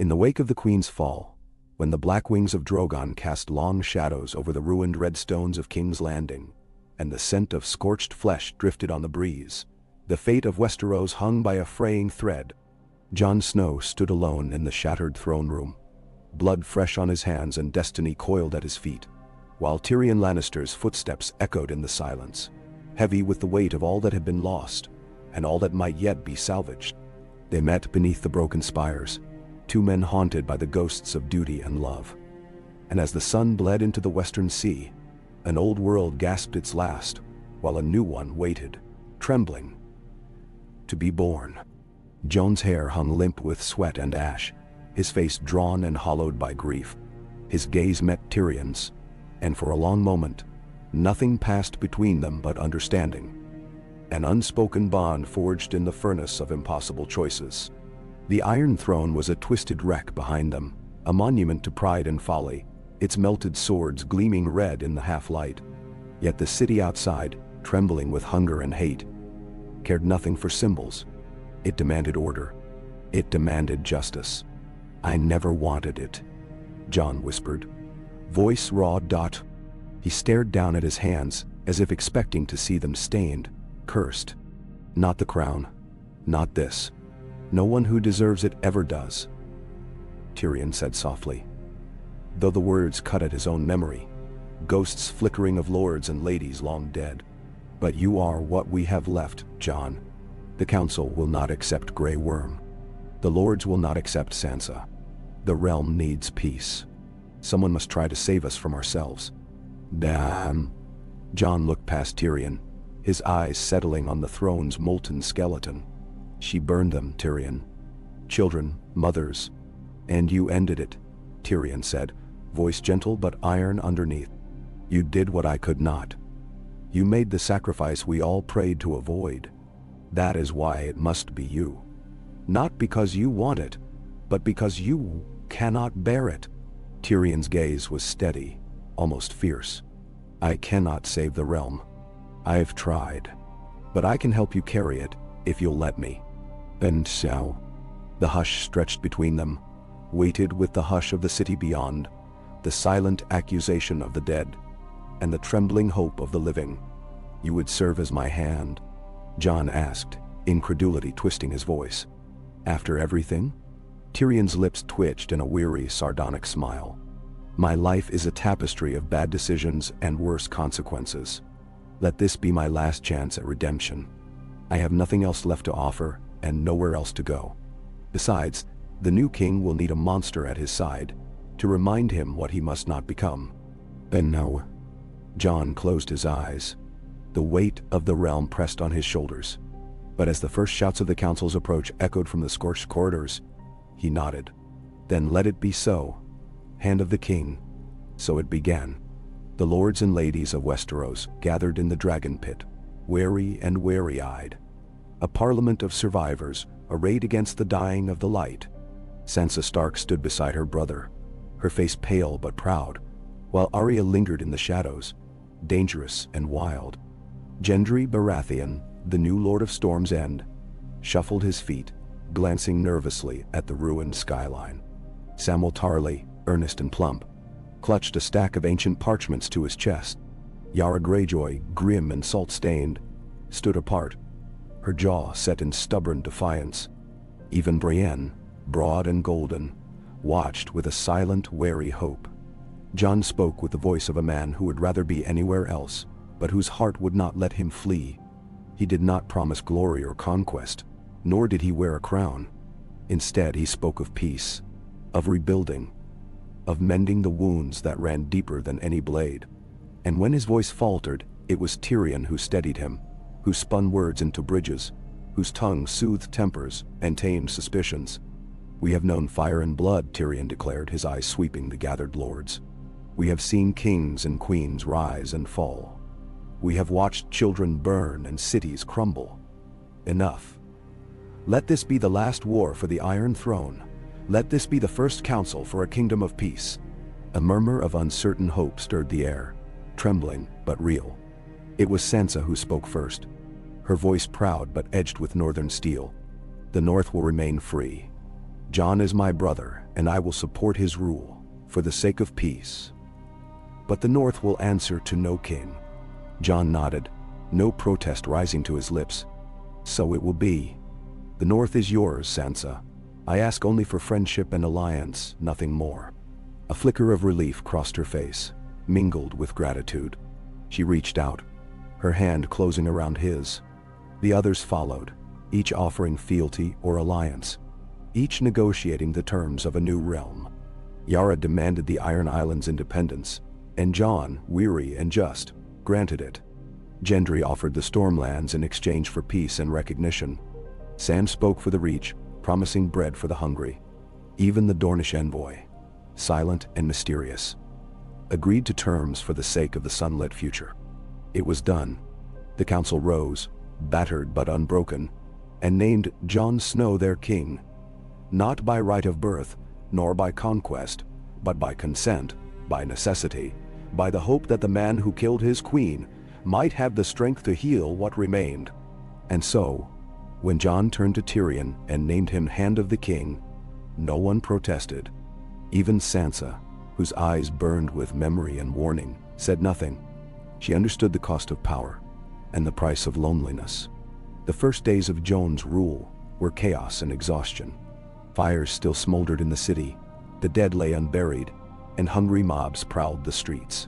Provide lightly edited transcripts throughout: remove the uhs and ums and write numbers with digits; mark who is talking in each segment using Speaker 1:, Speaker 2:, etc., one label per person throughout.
Speaker 1: In the wake of the Queen's fall, when the black wings of Drogon cast long shadows over the ruined red stones of King's Landing, and the scent of scorched flesh drifted on the breeze, the fate of Westeros hung by a fraying thread. Jon Snow stood alone in the shattered throne room, blood fresh on his hands and destiny coiled at his feet, while Tyrion Lannister's footsteps echoed in the silence, heavy with the weight of all that had been lost, and all that might yet be salvaged. They met beneath the broken spires, two men haunted by the ghosts of duty and love. And as the sun bled into the western sea, an old world gasped its last, while a new one waited, trembling, to be born. Jon's hair hung limp with sweat and ash, his face drawn and hollowed by grief. His gaze met Tyrion's, and for a long moment, nothing passed between them but understanding. An unspoken bond forged in the furnace of impossible choices. The Iron Throne was a twisted wreck behind them, a monument to pride and folly, its melted swords gleaming red in the half-light. Yet the city outside, trembling with hunger and hate, cared nothing for symbols. It demanded order. It demanded justice. "I never wanted it," Jon whispered, voice raw. He stared down at his hands, as if expecting to see them stained, cursed. "Not the crown. Not this. No one who deserves it ever does," Tyrion said softly, though the words cut at his own memory, ghosts flickering of lords and ladies long dead. "But you are what we have left, Jon. The council will not accept Grey Worm. The lords will not accept Sansa. The realm needs peace. Someone must try to save us from ourselves." "Damn." Jon looked past Tyrion, his eyes settling on the throne's molten skeleton. "She burned them, Tyrion. Children, mothers. And you ended it," Tyrion said, voice gentle but iron underneath. "You did what I could not. You made the sacrifice we all prayed to avoid. That is why it must be you. Not because you want it, but because you cannot bear it." Tyrion's gaze was steady, almost fierce. "I cannot save the realm. I've tried. But I can help you carry it, if you'll let me." "And so?" The hush stretched between them, weighted with the hush of the city beyond, the silent accusation of the dead, and the trembling hope of the living. "You would serve as my hand?" Jon asked, incredulity twisting his voice. "After everything?" Tyrion's lips twitched in a weary, sardonic smile. "My life is a tapestry of bad decisions and worse consequences. Let this be my last chance at redemption. I have nothing else left to offer, and nowhere else to go. Besides, the new king will need a monster at his side, to remind him what he must not become." "And no." Jon closed his eyes. The weight of the realm pressed on his shoulders. But as the first shouts of the council's approach echoed from the scorched corridors, he nodded. "Then let it be so. Hand of the king." So it began. The lords and ladies of Westeros gathered in the dragon pit, wary and wary-eyed. A parliament of survivors arrayed against the dying of the light. Sansa Stark stood beside her brother, her face pale but proud, while Arya lingered in the shadows, dangerous and wild. Gendry Baratheon, the new Lord of Storm's End, shuffled his feet, glancing nervously at the ruined skyline. Samwell Tarly, earnest and plump, clutched a stack of ancient parchments to his chest. Yara Greyjoy, grim and salt-stained, stood apart, her jaw set in stubborn defiance. Even Brienne, broad and golden, watched with a silent, wary hope. Jon spoke with the voice of a man who would rather be anywhere else, but whose heart would not let him flee. He did not promise glory or conquest, nor did he wear a crown. Instead, he spoke of peace, of rebuilding, of mending the wounds that ran deeper than any blade. And when his voice faltered, it was Tyrion who steadied him, who spun words into bridges, whose tongue soothed tempers and tamed suspicions. "We have known fire and blood," Tyrion declared, his eyes sweeping the gathered lords. "We have seen kings and queens rise and fall. We have watched children burn and cities crumble. Enough. Let this be the last war for the Iron Throne. Let this be the first council for a kingdom of peace." A murmur of uncertain hope stirred the air, trembling but real. It was Sansa who spoke first, her voice proud but edged with northern steel. "The North will remain free. Jon is my brother, and I will support his rule, for the sake of peace. But the North will answer to no king." Jon nodded, no protest rising to his lips. "So it will be. The North is yours, Sansa. I ask only for friendship and alliance, nothing more." A flicker of relief crossed her face, mingled with gratitude. She reached out, her hand closing around his. The others followed, each offering fealty or alliance, each negotiating the terms of a new realm. Yara demanded the Iron Islands' independence, and Jon, weary and just, granted it. Gendry offered the Stormlands in exchange for peace and recognition. Sam spoke for the Reach, promising bread for the hungry. Even the Dornish envoy, silent and mysterious, agreed to terms for the sake of the sunlit future. It was done. The council rose, battered but unbroken, and named Jon Snow their king, not by right of birth, nor by conquest, but by consent, by necessity, by the hope that the man who killed his queen might have the strength to heal what remained. And so, when Jon turned to Tyrion and named him Hand of the King, no one protested. Even Sansa, whose eyes burned with memory and warning, said nothing. She understood the cost of power and the price of loneliness. The first days of Jon's rule were chaos and exhaustion. Fires still smoldered in the city, the dead lay unburied, and hungry mobs prowled the streets.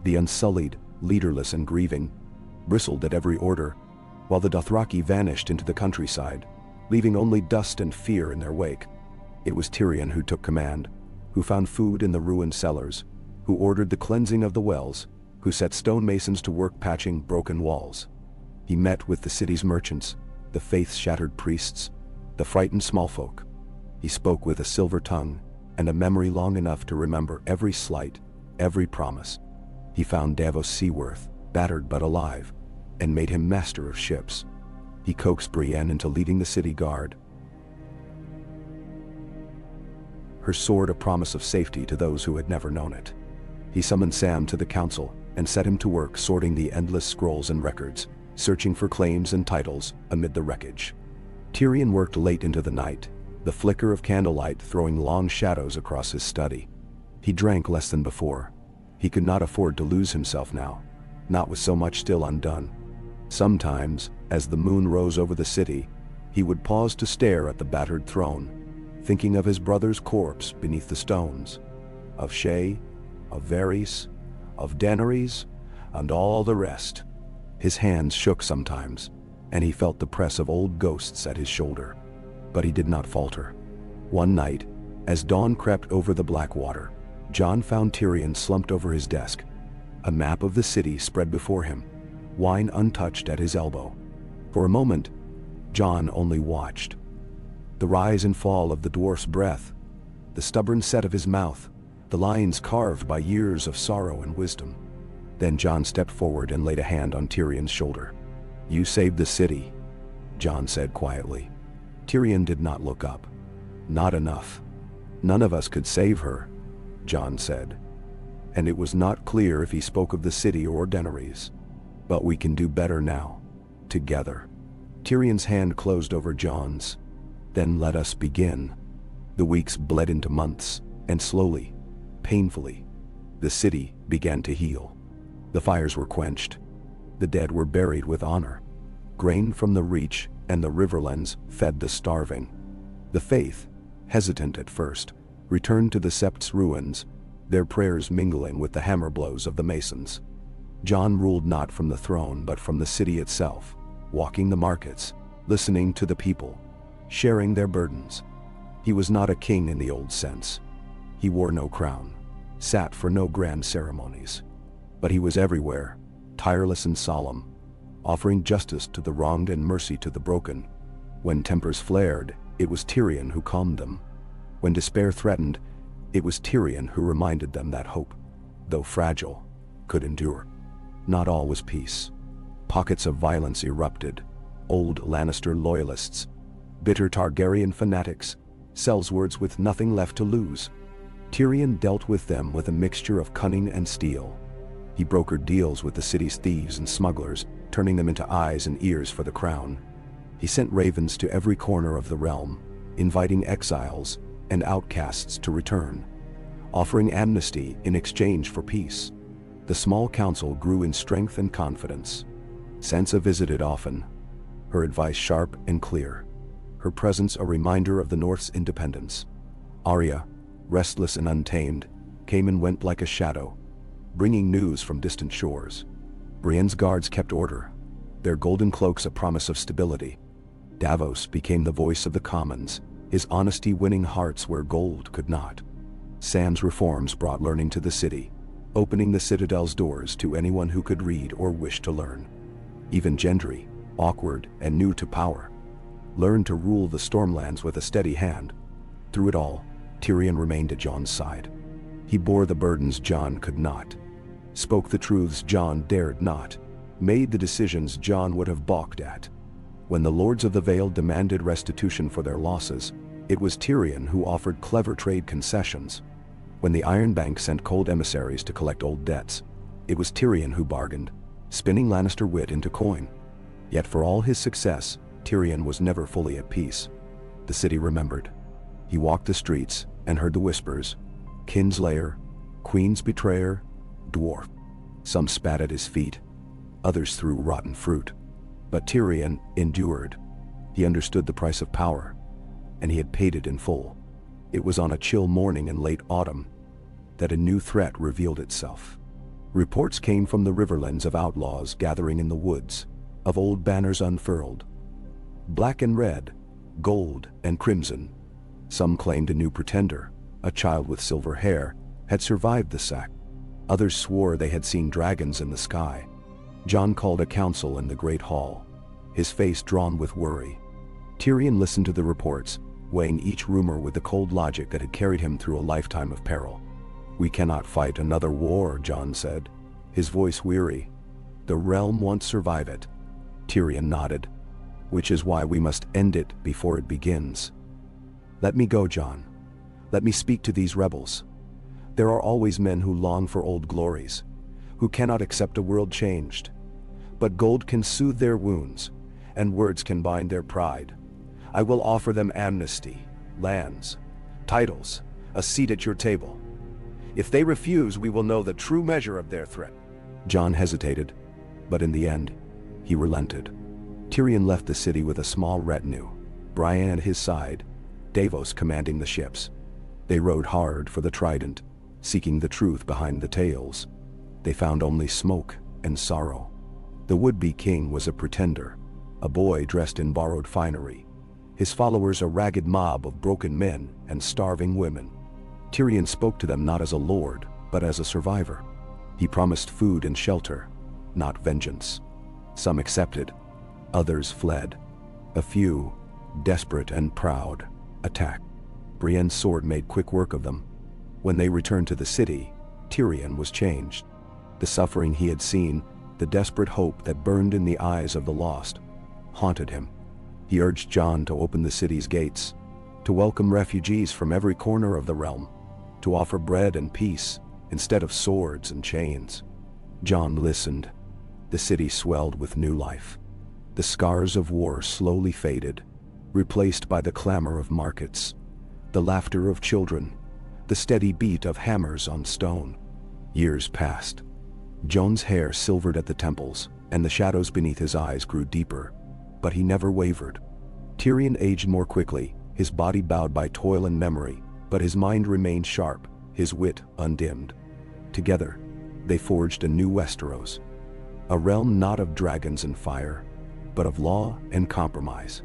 Speaker 1: The Unsullied, leaderless and grieving, bristled at every order, while the Dothraki vanished into the countryside, leaving only dust and fear in their wake. It was Tyrion who took command, who found food in the ruined cellars, who ordered the cleansing of the wells, who set stonemasons to work patching broken walls. He met with the city's merchants, the faith-shattered priests, the frightened smallfolk. He spoke with a silver tongue and a memory long enough to remember every slight, every promise. He found Davos Seaworth, battered but alive, and made him master of ships. He coaxed Brienne into leading the city guard, her sword a promise of safety to those who had never known it. He summoned Sam to the council and set him to work sorting the endless scrolls and records, searching for claims and titles amid the wreckage. Tyrion worked late into the night, the flicker of candlelight throwing long shadows across his study. He drank less than before. He could not afford to lose himself now, not with so much still undone. Sometimes, as the moon rose over the city, he would pause to stare at the battered throne, thinking of his brother's corpse beneath the stones, of Shay, of Varys, of Daenerys, and all the rest. His hands shook sometimes, and he felt the press of old ghosts at his shoulder. But he did not falter. One night, as dawn crept over the black water, Jon found Tyrion slumped over his desk, a map of the city spread before him, wine untouched at his elbow. For a moment, Jon only watched. The rise and fall of the dwarf's breath, the stubborn set of his mouth, the lines carved by years of sorrow and wisdom. Then Jon stepped forward and laid a hand on Tyrion's shoulder. "You saved the city," Jon said quietly. Tyrion did not look up. "Not enough. None of us could save her," Jon said. And it was not clear if he spoke of the city or Daenerys. "But we can do better now, together." Tyrion's hand closed over Jon's. "Then let us begin." The weeks bled into months, and slowly, painfully, the city began to heal. The fires were quenched. The dead were buried with honor. Grain from the Reach and the Riverlands fed the starving. The faith, hesitant at first, returned to the Sept's ruins, their prayers mingling with the hammer blows of the masons. Jon ruled not from the throne but from the city itself, walking the markets, listening to the people, sharing their burdens. He was not a king in the old sense. He wore no crown, sat for no grand ceremonies. But he was everywhere, tireless and solemn, offering justice to the wronged and mercy to the broken. When tempers flared, it was Tyrion who calmed them. When despair threatened, it was Tyrion who reminded them that hope, though fragile, could endure. Not all was peace. Pockets of violence erupted. Old Lannister loyalists, bitter Targaryen fanatics, sellswords with nothing left to lose. Tyrion dealt with them with a mixture of cunning and steel. He brokered deals with the city's thieves and smugglers, turning them into eyes and ears for the crown. He sent ravens to every corner of the realm, inviting exiles and outcasts to return, offering amnesty in exchange for peace. The small council grew in strength and confidence. Sansa visited often, her advice sharp and clear, her presence a reminder of the North's independence. Arya, restless and untamed, came and went like a shadow, bringing news from distant shores. Brienne's guards kept order, their golden cloaks a promise of stability. Davos became the voice of the commons, his honesty winning hearts where gold could not. Sam's reforms brought learning to the city, opening the Citadel's doors to anyone who could read or wished to learn. Even Gendry, awkward and new to power, learned to rule the Stormlands with a steady hand. Through it all, Tyrion remained at Jon's side. He bore the burdens Jon could not, spoke the truths Jon dared not, made the decisions Jon would have balked at. When the Lords of the Vale demanded restitution for their losses, it was Tyrion who offered clever trade concessions. When the Iron Bank sent cold emissaries to collect old debts, it was Tyrion who bargained, spinning Lannister wit into coin. Yet for all his success, Tyrion was never fully at peace. The city remembered. He walked the streets and heard the whispers: Kinslayer, Queen's betrayer, dwarf. Some spat at his feet, others threw rotten fruit. But Tyrion endured. He understood the price of power, and he had paid it in full. It was on a chill morning in late autumn that a new threat revealed itself. Reports came from the riverlands of outlaws gathering in the woods, of old banners unfurled, black and red, gold and crimson. Some claimed a new pretender, a child with silver hair, had survived the sack. Others swore they had seen dragons in the sky. Jon called a council in the great hall, his face drawn with worry. Tyrion listened to the reports, weighing each rumor with the cold logic that had carried him through a lifetime of peril. "We cannot fight another war," Jon said, his voice weary. "The realm won't survive it." Tyrion nodded. "Which is why we must end it before it begins." "Let me go, Jon. Let me speak to these rebels. There are always men who long for old glories, who cannot accept a world changed. But gold can soothe their wounds, and words can bind their pride. I will offer them amnesty, lands, titles, a seat at your table. If they refuse, we will know the true measure of their threat." Jon hesitated, but in the end, he relented. Tyrion left the city with a small retinue, Brienne at his side, Davos commanding the ships. They rowed hard for the Trident, seeking the truth behind the tales. They found only smoke and sorrow. The would-be king was a pretender, a boy dressed in borrowed finery. His followers a ragged mob of broken men and starving women. Tyrion spoke to them not as a lord, but as a survivor. He promised food and shelter, not vengeance. Some accepted, others fled. A few, desperate and proud, attacked. Brienne's sword made quick work of them. When they returned to the city, Tyrion was changed. The suffering he had seen, the desperate hope that burned in the eyes of the lost, haunted him. He urged Jon to open the city's gates, to welcome refugees from every corner of the realm, to offer bread and peace instead of swords and chains. Jon listened. The city swelled with new life. The scars of war slowly faded, replaced by the clamor of markets, the laughter of children, the steady beat of hammers on stone. Years passed. Jon's hair silvered at the temples, and the shadows beneath his eyes grew deeper, but he never wavered. Tyrion aged more quickly, his body bowed by toil and memory, but his mind remained sharp, his wit undimmed. Together, they forged a new Westeros, a realm not of dragons and fire, but of law and compromise.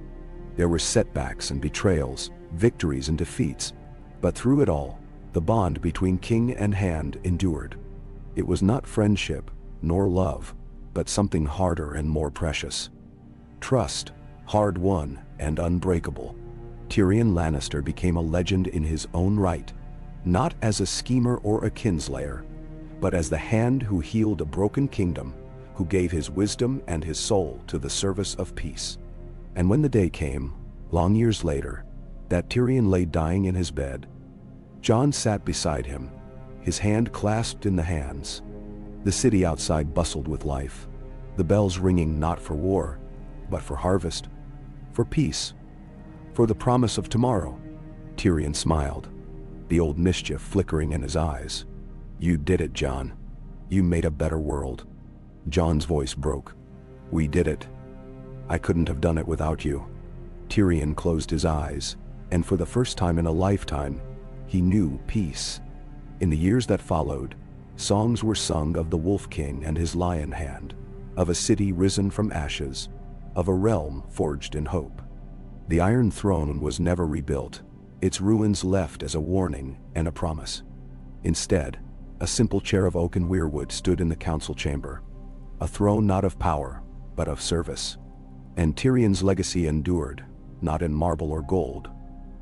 Speaker 1: There were setbacks and betrayals, victories and defeats, but through it all, the bond between king and hand endured. It was not friendship, nor love, but something harder and more precious. Trust, hard-won and unbreakable. Tyrion Lannister became a legend in his own right, not as a schemer or a kinslayer, but as the hand who healed a broken kingdom, who gave his wisdom and his soul to the service of peace. And when the day came, long years later, that Tyrion lay dying in his bed, Jon sat beside him, his hand clasped in the hands. The city outside bustled with life, the bells ringing not for war, but for harvest, for peace, For the promise of tomorrow. Tyrion smiled, the old mischief flickering in his eyes. You did it, Jon. You made a better world. Jon's voice broke. We did it. I couldn't have done it without you. Tyrion closed his eyes, and for the first time in a lifetime, he knew peace. In the years that followed, songs were sung of the Wolf King and his lion hand, of a city risen from ashes, of a realm forged in hope. The Iron Throne was never rebuilt, its ruins left as a warning and a promise. Instead, a simple chair of oak and weirwood stood in the council chamber, a throne not of power, but of service. And Tyrion's legacy endured, not in marble or gold,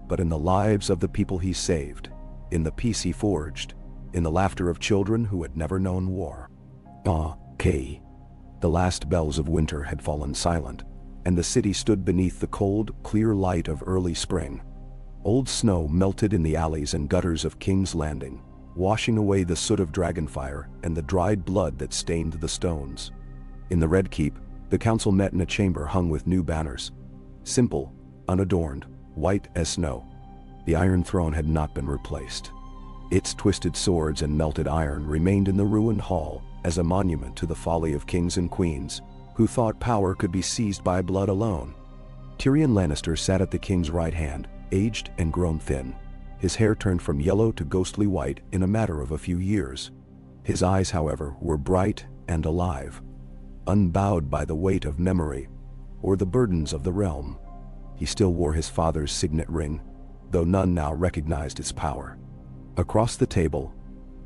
Speaker 1: but in the lives of the people he saved, in the peace he forged, in the laughter of children who had never known war. The last bells of winter had fallen silent, and the city stood beneath the cold, clear light of early spring. Old snow melted in the alleys and gutters of King's Landing, washing away the soot of dragonfire and the dried blood that stained the stones. In the Red Keep, the council met in a chamber hung with new banners. Simple, unadorned, white as snow. The Iron Throne had not been replaced. Its twisted swords and melted iron remained in the ruined hall as a monument to the folly of kings and queens who thought power could be seized by blood alone. Tyrion Lannister sat at the king's right hand, aged and grown thin. His hair turned from yellow to ghostly white in a matter of a few years. His eyes, however, were bright and alive, unbowed by the weight of memory or the burdens of the realm. He still wore his father's signet ring, though none now recognized its power. Across the table,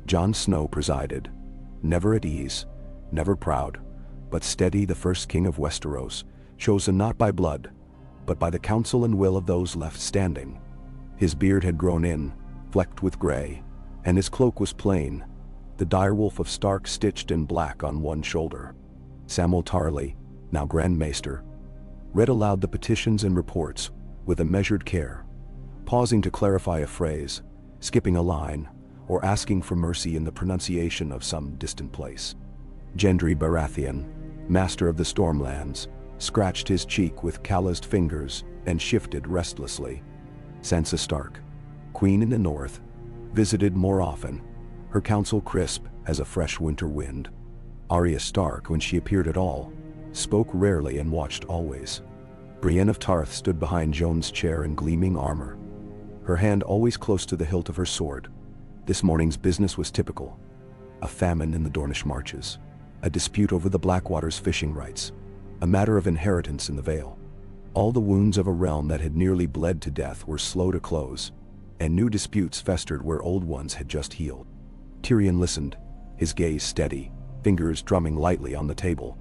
Speaker 1: Jon Snow presided, never at ease, never proud, but steady, the first king of Westeros, chosen not by blood, but by the counsel and will of those left standing. His beard had grown in, flecked with gray, and his cloak was plain, the direwolf of Stark stitched in black on one shoulder. Samwell Tarly, now Grand Maester, read aloud the petitions and reports with a measured care, pausing to clarify a phrase, skipping a line, or asking for mercy in the pronunciation of some distant place. Gendry Baratheon, master of the Stormlands, scratched his cheek with calloused fingers and shifted restlessly. Sansa Stark, queen in the north, visited more often, her counsel crisp as a fresh winter wind. Arya Stark, when she appeared at all, spoke rarely and watched always. Brienne of Tarth stood behind Jon's chair in gleaming armor, her hand always close to the hilt of her sword. This morning's business was typical. A famine in the Dornish marches, a dispute over the Blackwater's fishing rights, a matter of inheritance in the Vale. All the wounds of a realm that had nearly bled to death were slow to close, and new disputes festered where old ones had just healed. Tyrion listened, his gaze steady, fingers drumming lightly on the table.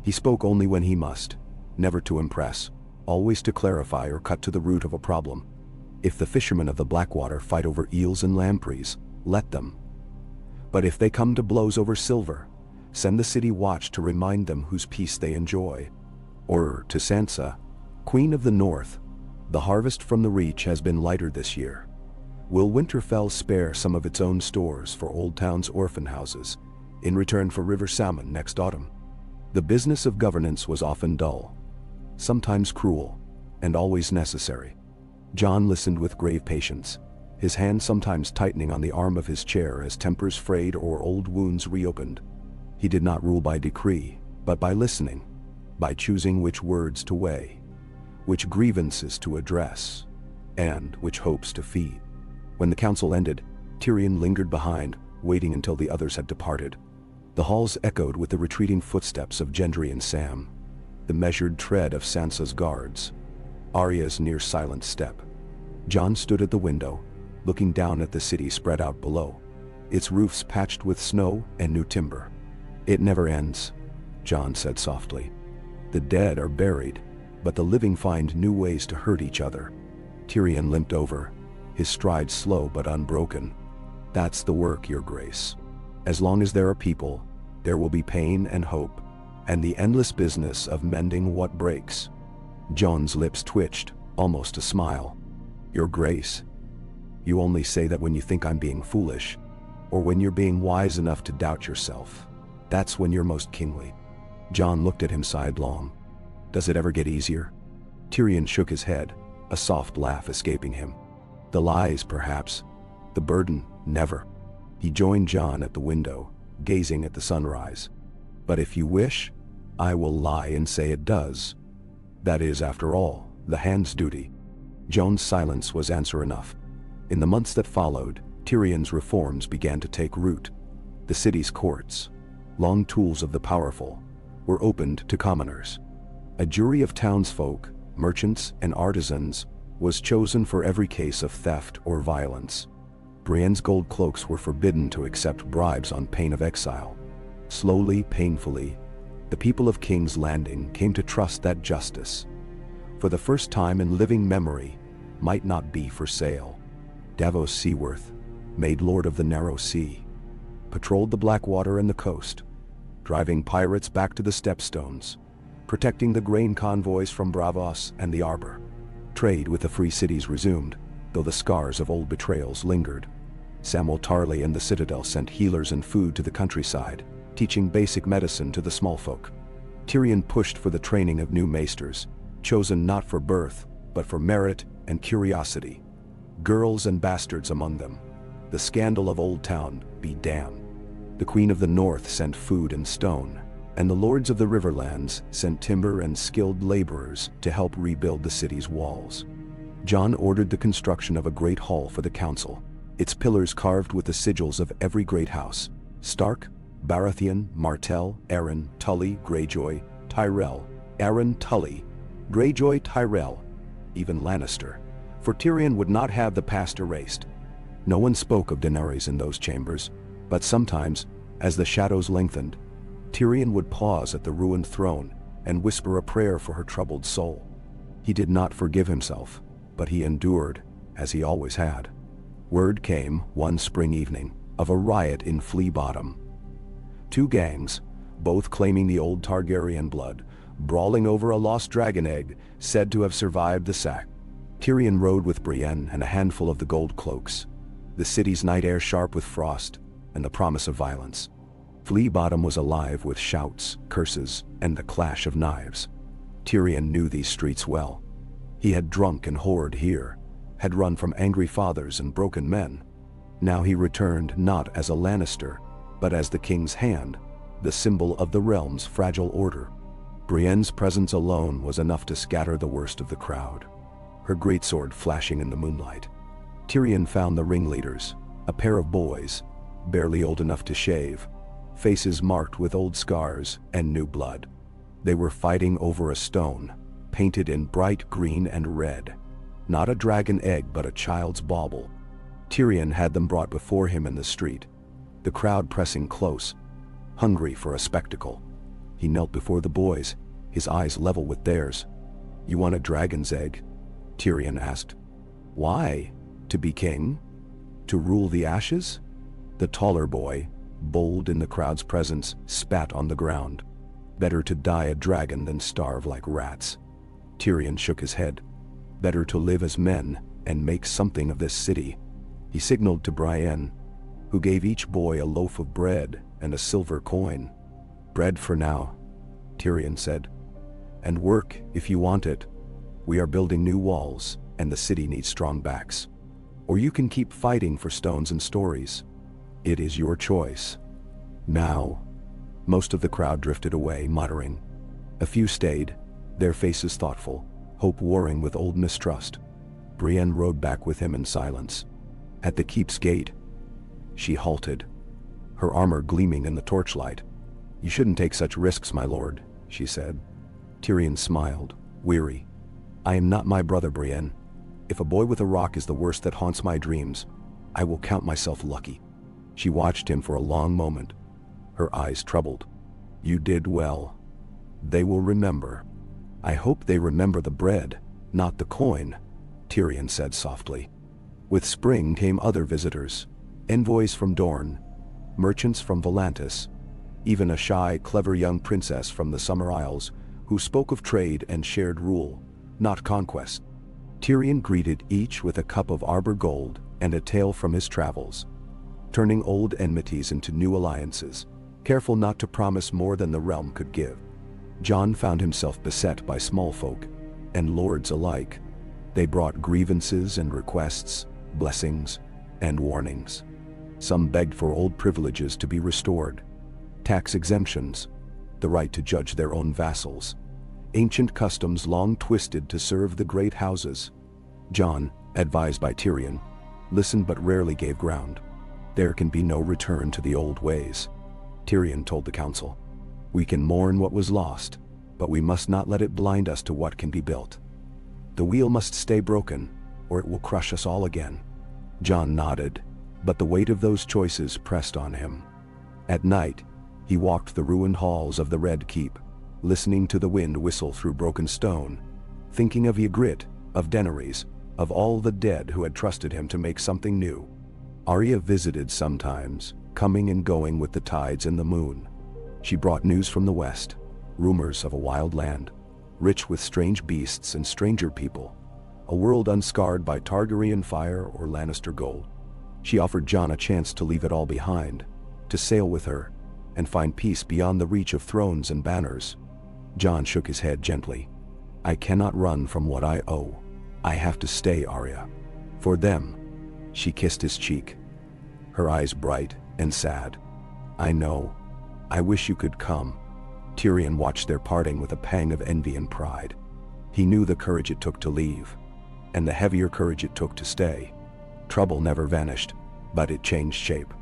Speaker 1: He spoke only when he must, never to impress, always to clarify or cut to the root of a problem. If the fishermen of the Blackwater fight over eels and lampreys, let them. But if they come to blows over silver, send the city watch to remind them whose peace they enjoy. Or to Sansa, Queen of the North, the harvest from the Reach has been lighter this year. Will Winterfell spare some of its own stores for Old Town's orphan houses, in return for river salmon next autumn? The business of governance was often dull, sometimes cruel, and always necessary. Jon listened with grave patience, his hand sometimes tightening on the arm of his chair as tempers frayed or old wounds reopened. He did not rule by decree, but by listening, by choosing which words to weigh, which grievances to address, and which hopes to feed. When the council ended, Tyrion lingered behind, waiting until the others had departed. The halls echoed with the retreating footsteps of Gendry and Sam, the measured tread of Sansa's guards, Arya's near-silent step. Jon stood at the window, looking down at the city spread out below, its roofs patched with snow and new timber. It never ends, Jon said softly. The dead are buried, but the living find new ways to hurt each other. Tyrion limped over, his stride slow but unbroken. That's the work, Your Grace. As long as there are people, there will be pain and hope, and the endless business of mending what breaks. Jon's lips twitched, almost a smile. Your Grace, you only say that when you think I'm being foolish, or when you're being wise enough to doubt yourself. That's when you're most kingly. Jon looked at him sidelong. Does it ever get easier? Tyrion shook his head, a soft laugh escaping him. The lies, perhaps. The burden, never. He joined Jon at the window, gazing at the sunrise. But if you wish, I will lie and say it does. That is, after all, the hand's duty. Jon's silence was answer enough. In the months that followed, Tyrion's reforms began to take root. The city's courts, long tools of the powerful, were opened to commoners. A jury of townsfolk, merchants, and artisans was chosen for every case of theft or violence. Brienne's gold cloaks were forbidden to accept bribes on pain of exile. Slowly, painfully, the people of King's Landing came to trust that justice, for the first time in living memory, might not be for sale. Davos Seaworth, made Lord of the Narrow Sea, patrolled the Blackwater and the coast, driving pirates back to the Stepstones, protecting the grain convoys from Braavos and the Arbor. Trade with the free cities resumed, though the scars of old betrayals lingered. Samwell Tarly and the Citadel sent healers and food to the countryside, teaching basic medicine to the small folk. Tyrion pushed for the training of new maesters, chosen not for birth, but for merit and curiosity. Girls and bastards among them. The scandal of Old Town be damned. The Queen of the North sent food and stone, and the lords of the Riverlands sent timber and skilled laborers to help rebuild the city's walls. Jon ordered the construction of a great hall for the council, its pillars carved with the sigils of every great house: Stark, Baratheon, Martell, Arryn, Tully, Greyjoy, Tyrell, Arryn, Tully, Greyjoy, Tyrell, even Lannister, for Tyrion would not have the past erased. No one spoke of Daenerys in those chambers, but sometimes, as the shadows lengthened, Tyrion would pause at the ruined throne and whisper a prayer for her troubled soul. He did not forgive himself, but he endured, as he always had. Word came, one spring evening, of a riot in Flea Bottom. Two gangs, both claiming the old Targaryen blood, brawling over a lost dragon egg, said to have survived the sack. Tyrion rode with Brienne and a handful of the gold cloaks, the city's night air sharp with frost and the promise of violence. Flea Bottom was alive with shouts, curses, and the clash of knives. Tyrion knew these streets well. He had drunk and whored here, had run from angry fathers and broken men. Now he returned not as a Lannister, but as the king's hand, the symbol of the realm's fragile order. Brienne's presence alone was enough to scatter the worst of the crowd, her greatsword flashing in the moonlight. Tyrion found the ringleaders, a pair of boys, barely old enough to shave, faces marked with old scars and new blood. They were fighting over a stone, painted in bright green and red. Not a dragon egg, but a child's bauble. Tyrion had them brought before him in the street, the crowd pressing close, hungry for a spectacle. He knelt before the boys, his eyes level with theirs. "You want a dragon's egg?" Tyrion asked. "Why? To be king? To rule the ashes?" The taller boy, bold in the crowd's presence, spat on the ground. "Better to die a dragon than starve like rats." Tyrion shook his head. "Better to live as men and make something of this city." He signaled to Brienne, who gave each boy a loaf of bread and a silver coin. "Bread for now," Tyrion said, "and work if you want it. We are building new walls, and the city needs strong backs. Or you can keep fighting for stones and stories. It is your choice." Now, most of the crowd drifted away, muttering. A few stayed, their faces thoughtful, hope warring with old mistrust. Brienne rode back with him in silence. At the keep's gate, she halted, her armor gleaming in the torchlight. "You shouldn't take such risks, my lord," she said. Tyrion smiled, weary. "I am not my brother, Brienne. If a boy with a rock is the worst that haunts my dreams, I will count myself lucky." She watched him for a long moment, her eyes troubled. "You did well. They will remember." "I hope they remember the bread, not the coin," Tyrion said softly. With spring came other visitors, envoys from Dorne, merchants from Volantis, even a shy, clever young princess from the Summer Isles who spoke of trade and shared rule, not conquest. Tyrion greeted each with a cup of Arbor gold and a tale from his travels, turning old enmities into new alliances, careful not to promise more than the realm could give. Jon found himself beset by small folk and lords alike. They brought grievances and requests, blessings and warnings. Some begged for old privileges to be restored, tax exemptions, the right to judge their own vassals, ancient customs long twisted to serve the great houses. Jon, advised by Tyrion, listened but rarely gave ground. There can be no return to the old ways, Tyrion told the council. We can mourn what was lost, but we must not let it blind us to what can be built. The wheel must stay broken, or it will crush us all again. Jon nodded, but the weight of those choices pressed on him. At night, he walked the ruined halls of the Red Keep, listening to the wind whistle through broken stone, thinking of Ygritte, of Daenerys, of all the dead who had trusted him to make something new. Arya visited sometimes, coming and going with the tides and the moon. She brought news from the west, rumors of a wild land, rich with strange beasts and stranger people, a world unscarred by Targaryen fire or Lannister gold. She offered Jon a chance to leave it all behind, to sail with her, and find peace beyond the reach of thrones and banners. Jon shook his head gently. I cannot run from what I owe. I have to stay, Arya. For them. She kissed his cheek, her eyes bright and sad. I know. I wish you could come. Tyrion watched their parting with a pang of envy and pride. He knew the courage it took to leave, and the heavier courage it took to stay. Trouble never vanished, but it changed shape.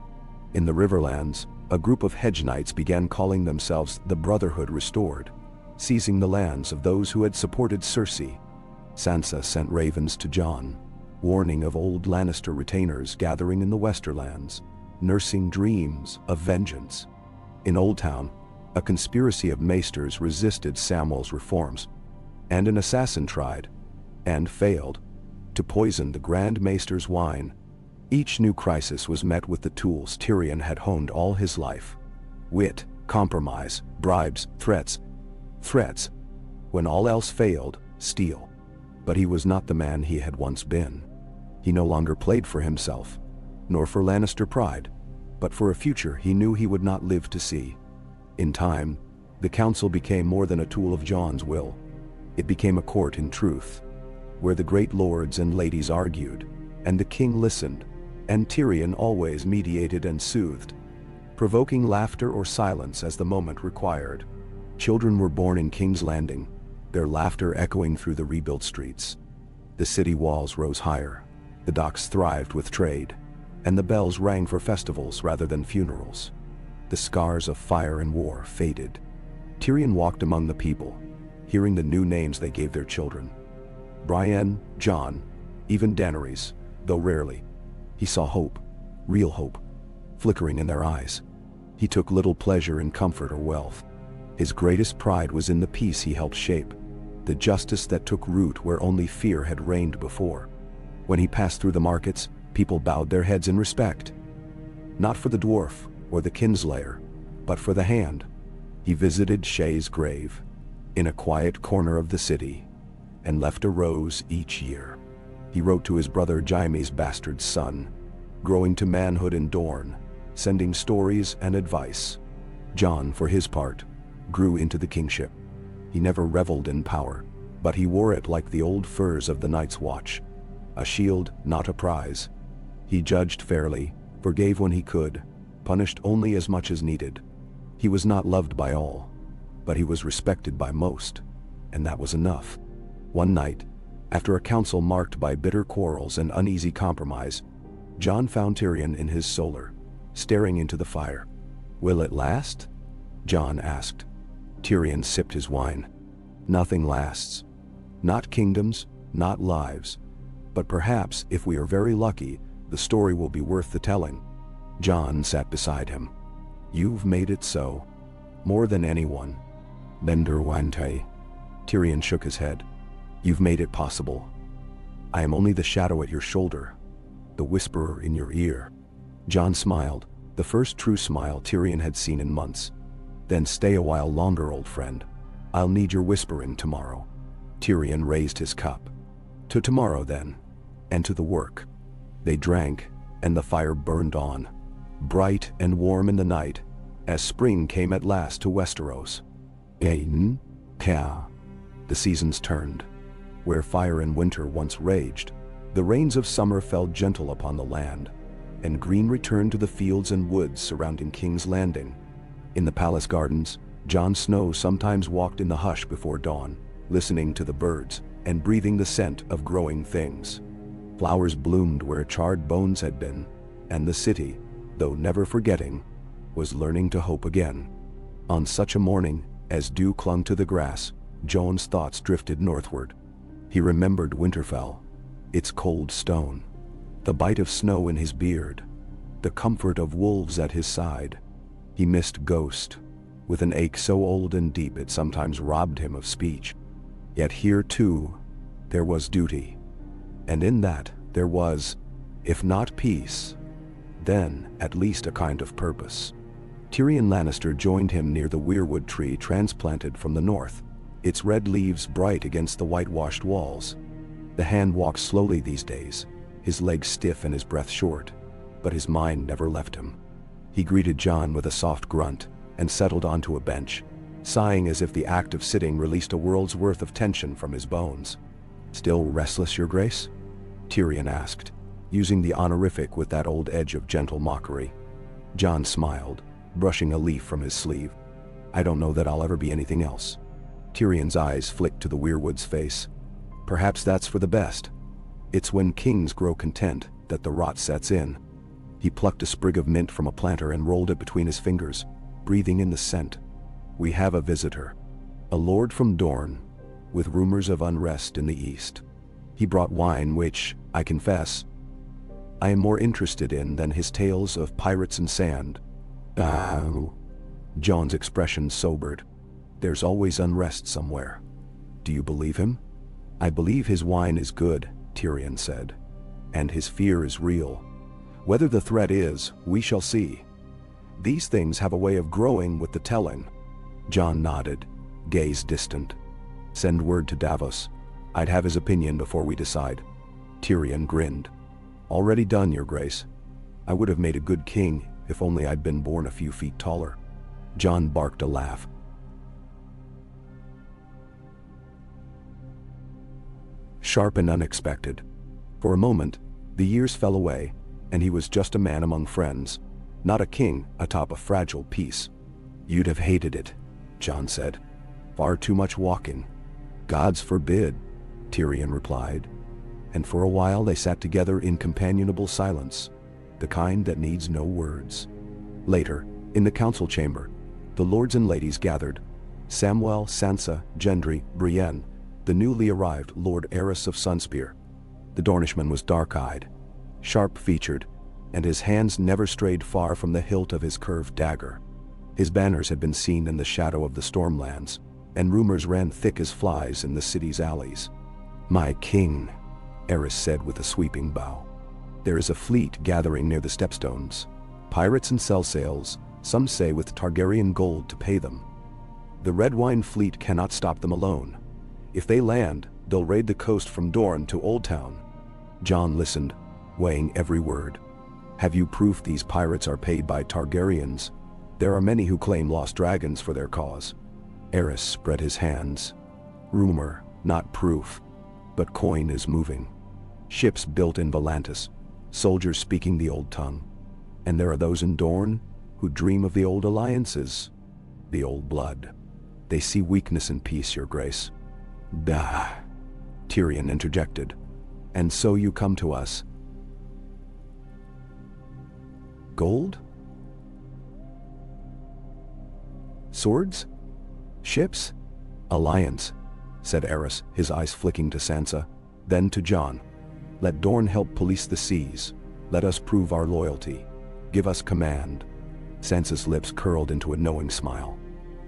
Speaker 1: In the Riverlands, a group of hedge knights began calling themselves the Brotherhood Restored, seizing the lands of those who had supported Cersei. Sansa sent ravens to Jon, warning of old Lannister retainers gathering in the Westerlands, nursing dreams of vengeance. In Old Town, a conspiracy of maesters resisted Samwell's reforms, and an assassin tried, and failed, to poison the Grand Maester's wine. Each new crisis was met with the tools Tyrion had honed all his life: wit, compromise, bribes, threats. When all else failed, steel. But he was not the man he had once been. He no longer played for himself, nor for Lannister pride, but for a future he knew he would not live to see. In time, the council became more than a tool of Jon's will. It became a court in truth, where the great lords and ladies argued, and the king listened, and Tyrion always mediated and soothed, provoking laughter or silence as the moment required. Children were born in King's Landing, their laughter echoing through the rebuilt streets. The city walls rose higher, the docks thrived with trade, and the bells rang for festivals rather than funerals. The scars of fire and war faded. Tyrion walked among the people, hearing the new names they gave their children. Brienne, Jon, even Daenerys, though rarely. He saw hope, real hope, flickering in their eyes. He took little pleasure in comfort or wealth. His greatest pride was in the peace he helped shape, the justice that took root where only fear had reigned before. When he passed through the markets, people bowed their heads in respect. Not for the dwarf or the kinslayer, but for the hand. He visited Shay's grave, in a quiet corner of the city, and left a rose each year. He wrote to his brother Jaime's bastard son, growing to manhood in Dorne, sending stories and advice. Jon, for his part, grew into the kingship. He never reveled in power, but he wore it like the old furs of the Night's Watch, a shield, not a prize. He judged fairly, forgave when he could, punished only as much as needed. He was not loved by all, but he was respected by most, and that was enough. One night, after a council marked by bitter quarrels and uneasy compromise, Jon found Tyrion in his solar, staring into the fire. "Will it last?" Jon asked. Tyrion sipped his wine. "Nothing lasts. Not kingdoms, not lives. But perhaps, if we are very lucky, the story will be worth the telling." Jon sat beside him. "You've made it so. More than anyone." "Bender Wante." Tyrion shook his head. "You've made it possible. I am only the shadow at your shoulder, the whisperer in your ear." Jon smiled, the first true smile Tyrion had seen in months. "Then stay a while longer, old friend. I'll need your whispering tomorrow." Tyrion raised his cup. "To tomorrow, then, and to the work." They drank, and the fire burned on, bright and warm in the night, as spring came at last to Westeros. The seasons turned. Where fire and winter once raged, the rains of summer fell gentle upon the land, and green returned to the fields and woods surrounding King's Landing. In the palace gardens, Jon Snow sometimes walked in the hush before dawn, listening to the birds and breathing the scent of growing things. Flowers bloomed where charred bones had been, and the city, though never forgetting, was learning to hope again. On such a morning, as dew clung to the grass, Jon's thoughts drifted northward. He remembered Winterfell, its cold stone, the bite of snow in his beard, the comfort of wolves at his side. He missed Ghost, with an ache so old and deep it sometimes robbed him of speech. Yet here too, there was duty, and in that there was, if not peace, then at least a kind of purpose. Tyrion Lannister joined him near the weirwood tree transplanted from the north, its red leaves bright against the whitewashed walls. The hand walked slowly these days, his legs stiff and his breath short, but his mind never left him. He greeted Jon with a soft grunt and settled onto a bench, sighing as if the act of sitting released a world's worth of tension from his bones. "Still restless, Your Grace?" Tyrion asked, using the honorific with that old edge of gentle mockery. Jon smiled, brushing a leaf from his sleeve. "I don't know that I'll ever be anything else." Tyrion's eyes flicked to the weirwood's face. "Perhaps that's for the best. It's when kings grow content that the rot sets in." He plucked a sprig of mint from a planter and rolled it between his fingers, breathing in the scent. "We have a visitor. A lord from Dorne, with rumors of unrest in the east. He brought wine which, I confess, I am more interested in than his tales of pirates and sand." Jon's expression sobered. "There's always unrest somewhere. Do you believe him?" "I believe his wine is good," Tyrion said. "And his fear is real. Whether the threat is, we shall see. These things have a way of growing with the telling." Jon nodded, gaze distant. "Send word to Davos. I'd have his opinion before we decide." Tyrion grinned. "Already done, Your Grace. I would have made a good king if only I'd been born a few feet taller." Jon barked a laugh. Sharp and unexpected. For a moment, the years fell away, and he was just a man among friends, not a king atop a fragile peace. "You'd have hated it," Jon said. "Far too much walking." "Gods forbid," Tyrion replied, and for a while they sat together in companionable silence, the kind that needs no words. Later, in the council chamber, the lords and ladies gathered. Samwell, Sansa, Gendry, Brienne, the newly arrived Lord Aerys of Sunspear. The Dornishman was dark-eyed, sharp-featured, and his hands never strayed far from the hilt of his curved dagger. His banners had been seen in the shadow of the Stormlands, and rumors ran thick as flies in the city's alleys. "My king," Aerys said with a sweeping bow. "There is a fleet gathering near the Stepstones. Pirates and sell sails, some say with Targaryen gold to pay them. The Red Wine fleet cannot stop them alone. If they land, they'll raid the coast from Dorne to Oldtown." Jon listened, weighing every word. "Have you proof these pirates are paid by Targaryens? There are many who claim lost dragons for their cause." Aerys spread his hands. "Rumor, not proof. But coin is moving. Ships built in Volantis, soldiers speaking the old tongue. And there are those in Dorne who dream of the old alliances, the old blood. They see weakness in peace, Your Grace." "Bah," Tyrion interjected. "And so you come to us. Gold? Swords? Ships? Alliance," said Aerys, his eyes flicking to Sansa, then to Jon. "Let Dorne help police the seas. Let us prove our loyalty. Give us command." Sansa's lips curled into a knowing smile.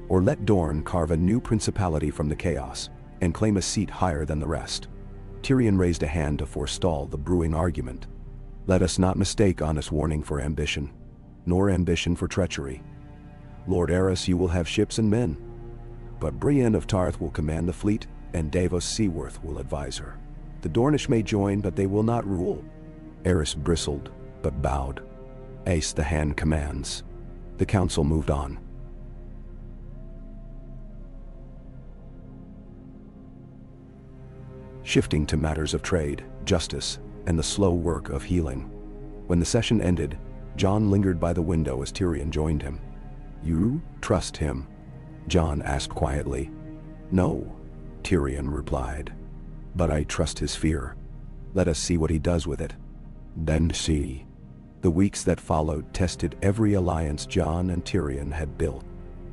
Speaker 1: "Or let Dorne carve a new principality from the chaos and claim a seat higher than the rest." Tyrion raised a hand to forestall the brewing argument. "Let us not mistake honest warning for ambition, nor ambition for treachery. Lord Aerys, you will have ships and men, but Brienne of Tarth will command the fleet, and Davos Seaworth will advise her. The Dornish may join, but they will not rule." Aerys bristled, but bowed. "Ace the hand commands." The council moved on. shifting to matters of trade, justice, and the slow work of healing. When the session ended, Jon lingered by the window as Tyrion joined him. "You trust him?" Jon asked quietly. "No," Tyrion replied. "But I trust his fear. Let us see what he does with it." Then see. The weeks that followed tested every alliance Jon and Tyrion had built.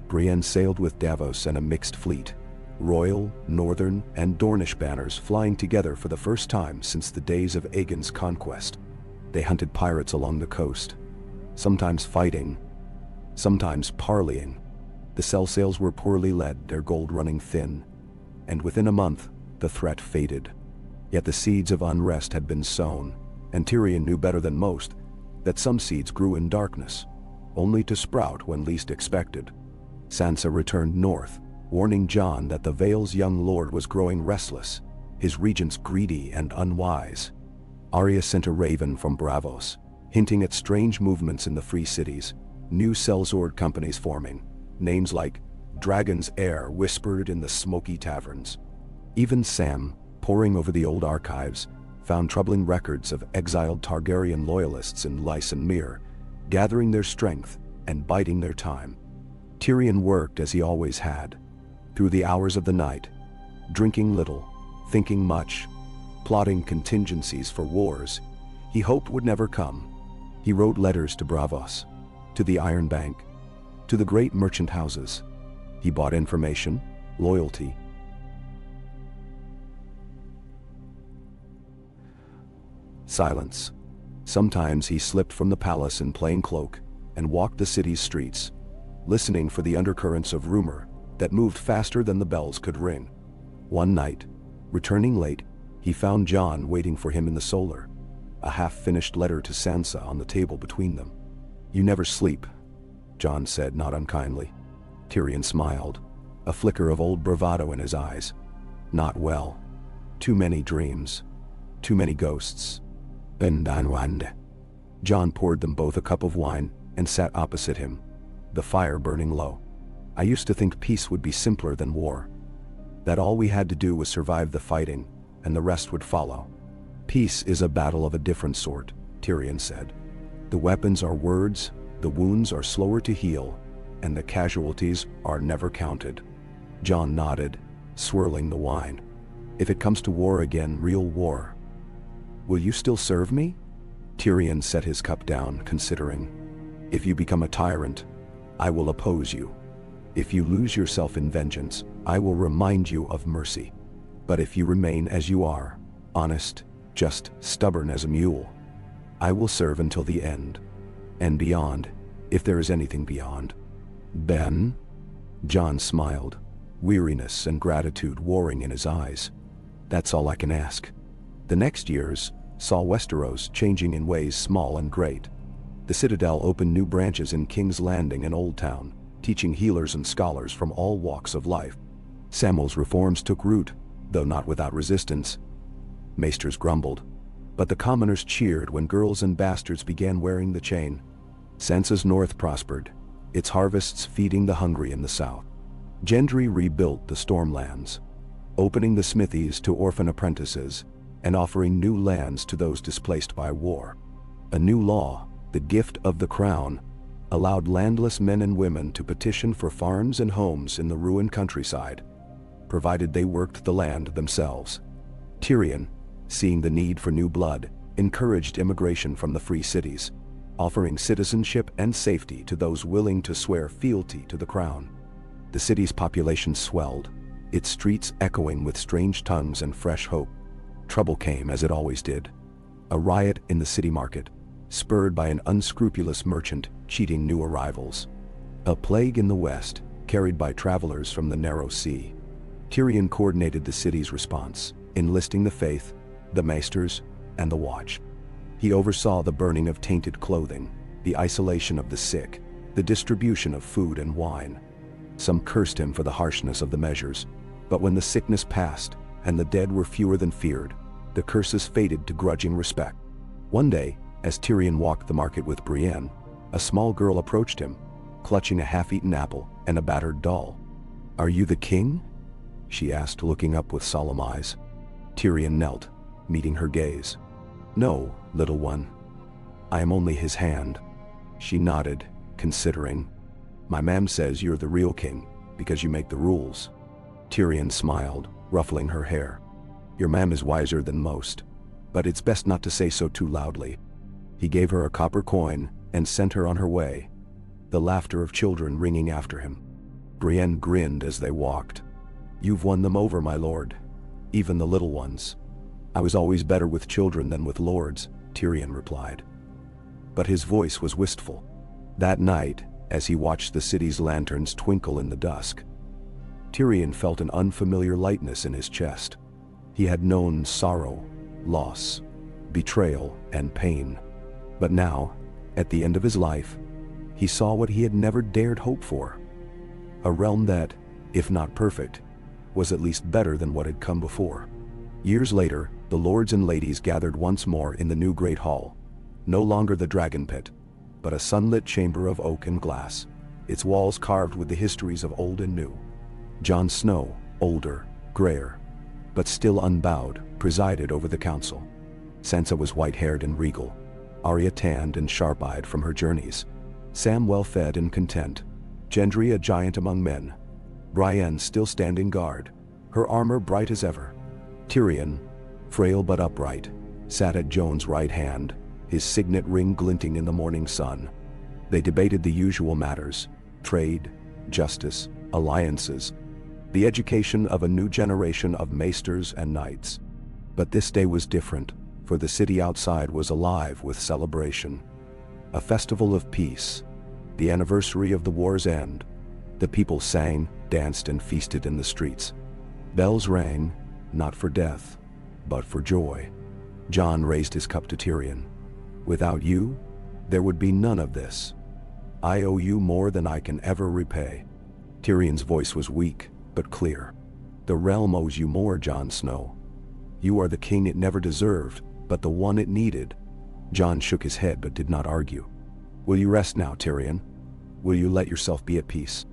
Speaker 1: Brienne sailed with Davos and a mixed fleet, royal, northern, and Dornish banners flying together for the first time since the days of Aegon's conquest. They hunted pirates along the coast, sometimes fighting, sometimes parleying. The sell sails were poorly led, their gold running thin, and within a month, the threat faded. Yet the seeds of unrest had been sown, and Tyrion knew better than most that some seeds grew in darkness, only to sprout when least expected. Sansa returned north, warning Jon that the Vale's young lord was growing restless, his regents greedy and unwise. Arya sent a raven from Braavos, hinting at strange movements in the free cities, new sellsword companies forming, names like Dragon's Heir whispered in the smoky taverns. Even Sam, poring over the old archives, found troubling records of exiled Targaryen loyalists in Lys and Myr, gathering their strength and biding their time. Tyrion worked as he always had, through the hours of the night, drinking little, thinking much, plotting contingencies for wars he hoped would never come. He wrote letters to Braavos, to the Iron Bank, to the great merchant houses. He bought information, loyalty. Silence. Sometimes he slipped from the palace in plain cloak and walked the city's streets, listening for the undercurrents of rumor that moved faster than the bells could ring. One night, returning late, he found Jon waiting for him in the solar, a half-finished letter to Sansa on the table between them. "You never sleep," Jon said, not unkindly. Tyrion smiled, a flicker of old bravado in his eyes. "Not well. Too many dreams. Too many ghosts." Jon poured them both a cup of wine and sat opposite him, the fire burning low. "I used to think peace would be simpler than war. That all we had to do was survive the fighting, and the rest would follow. Peace is a battle of a different sort," Tyrion said. "The weapons are words, the wounds are slower to heal, and the casualties are never counted." Jon nodded, swirling the wine. "If it comes to war again, real war, will you still serve me?" Tyrion set his cup down, considering. "If you become a tyrant, I will oppose you. If you lose yourself in vengeance, I will remind you of mercy. But if you remain as you are, honest, just stubborn as a mule, I will serve until the end. And beyond, if there is anything beyond." "Ben?" Jon smiled, weariness and gratitude warring in his eyes. "That's all I can ask." The next years saw Westeros changing in ways small and great. The Citadel opened new branches in King's Landing and Old Town, teaching healers and scholars from all walks of life. Samwell's reforms took root, though not without resistance. Maesters grumbled, but the commoners cheered when girls and bastards began wearing the chain. Sansa's north prospered, its harvests feeding the hungry in the south. Gendry rebuilt the Stormlands, opening the smithies to orphan apprentices and offering new lands to those displaced by war. A new law, the gift of the crown, allowed landless men and women to petition for farms and homes in the ruined countryside, provided they worked the land themselves. Tyrion, seeing the need for new blood, encouraged immigration from the free cities, offering citizenship and safety to those willing to swear fealty to the crown. The city's population swelled, its streets echoing with strange tongues and fresh hope. Trouble came, as it always did. A riot in the city market, spurred by an unscrupulous merchant cheating new arrivals. A plague in the west, carried by travelers from the narrow sea. Tyrion coordinated the city's response, enlisting the faith, the maesters, and the watch. He oversaw the burning of tainted clothing, the isolation of the sick, the distribution of food and wine. Some cursed him for the harshness of the measures, but when the sickness passed and the dead were fewer than feared, the curses faded to grudging respect. One day, as Tyrion walked the market with Brienne, a small girl approached him, clutching a half-eaten apple and a battered doll. "Are you the king?" she asked, looking up with solemn eyes. Tyrion knelt, meeting her gaze. "No, little one. I am only his hand." She nodded, considering. "My mam says you're the real king, because you make the rules." Tyrion smiled, ruffling her hair. "Your mam is wiser than most, but it's best not to say so too loudly." He gave her a copper coin and sent her on her way, the laughter of children ringing after him. Brienne grinned as they walked. "You've won them over, my lord. Even the little ones." "I was always better with children than with lords," Tyrion replied. But his voice was wistful. That night, as he watched the city's lanterns twinkle in the dusk, Tyrion felt an unfamiliar lightness in his chest. He had known sorrow, loss, betrayal, and pain. But now, at the end of his life, he saw what he had never dared hope for. A realm that, if not perfect, was at least better than what had come before. Years later, the lords and ladies gathered once more in the new Great Hall. No longer the dragon pit, but a sunlit chamber of oak and glass, its walls carved with the histories of old and new. Jon Snow, older, grayer, but still unbowed, presided over the council. Sansa was white-haired and regal, Arya tanned and sharp-eyed from her journeys, Sam well-fed and content, Gendry a giant among men, Brienne still standing guard, her armor bright as ever. Tyrion, frail but upright, sat at Jon's right hand, his signet ring glinting in the morning sun. They debated the usual matters: trade, justice, alliances, the education of a new generation of maesters and knights. But this day was different, for the city outside was alive with celebration. A festival of peace, the anniversary of the war's end. The people sang, danced, and feasted in the streets. Bells rang, not for death, but for joy. Jon raised his cup to Tyrion. "Without you, there would be none of this. I owe you more than I can ever repay." Tyrion's voice was weak, but clear. "The realm owes you more, Jon Snow. You are the king it never deserved, but the one it needed." Jon shook his head but did not argue. "Will you rest now, Tyrion? Will you let yourself be at peace?"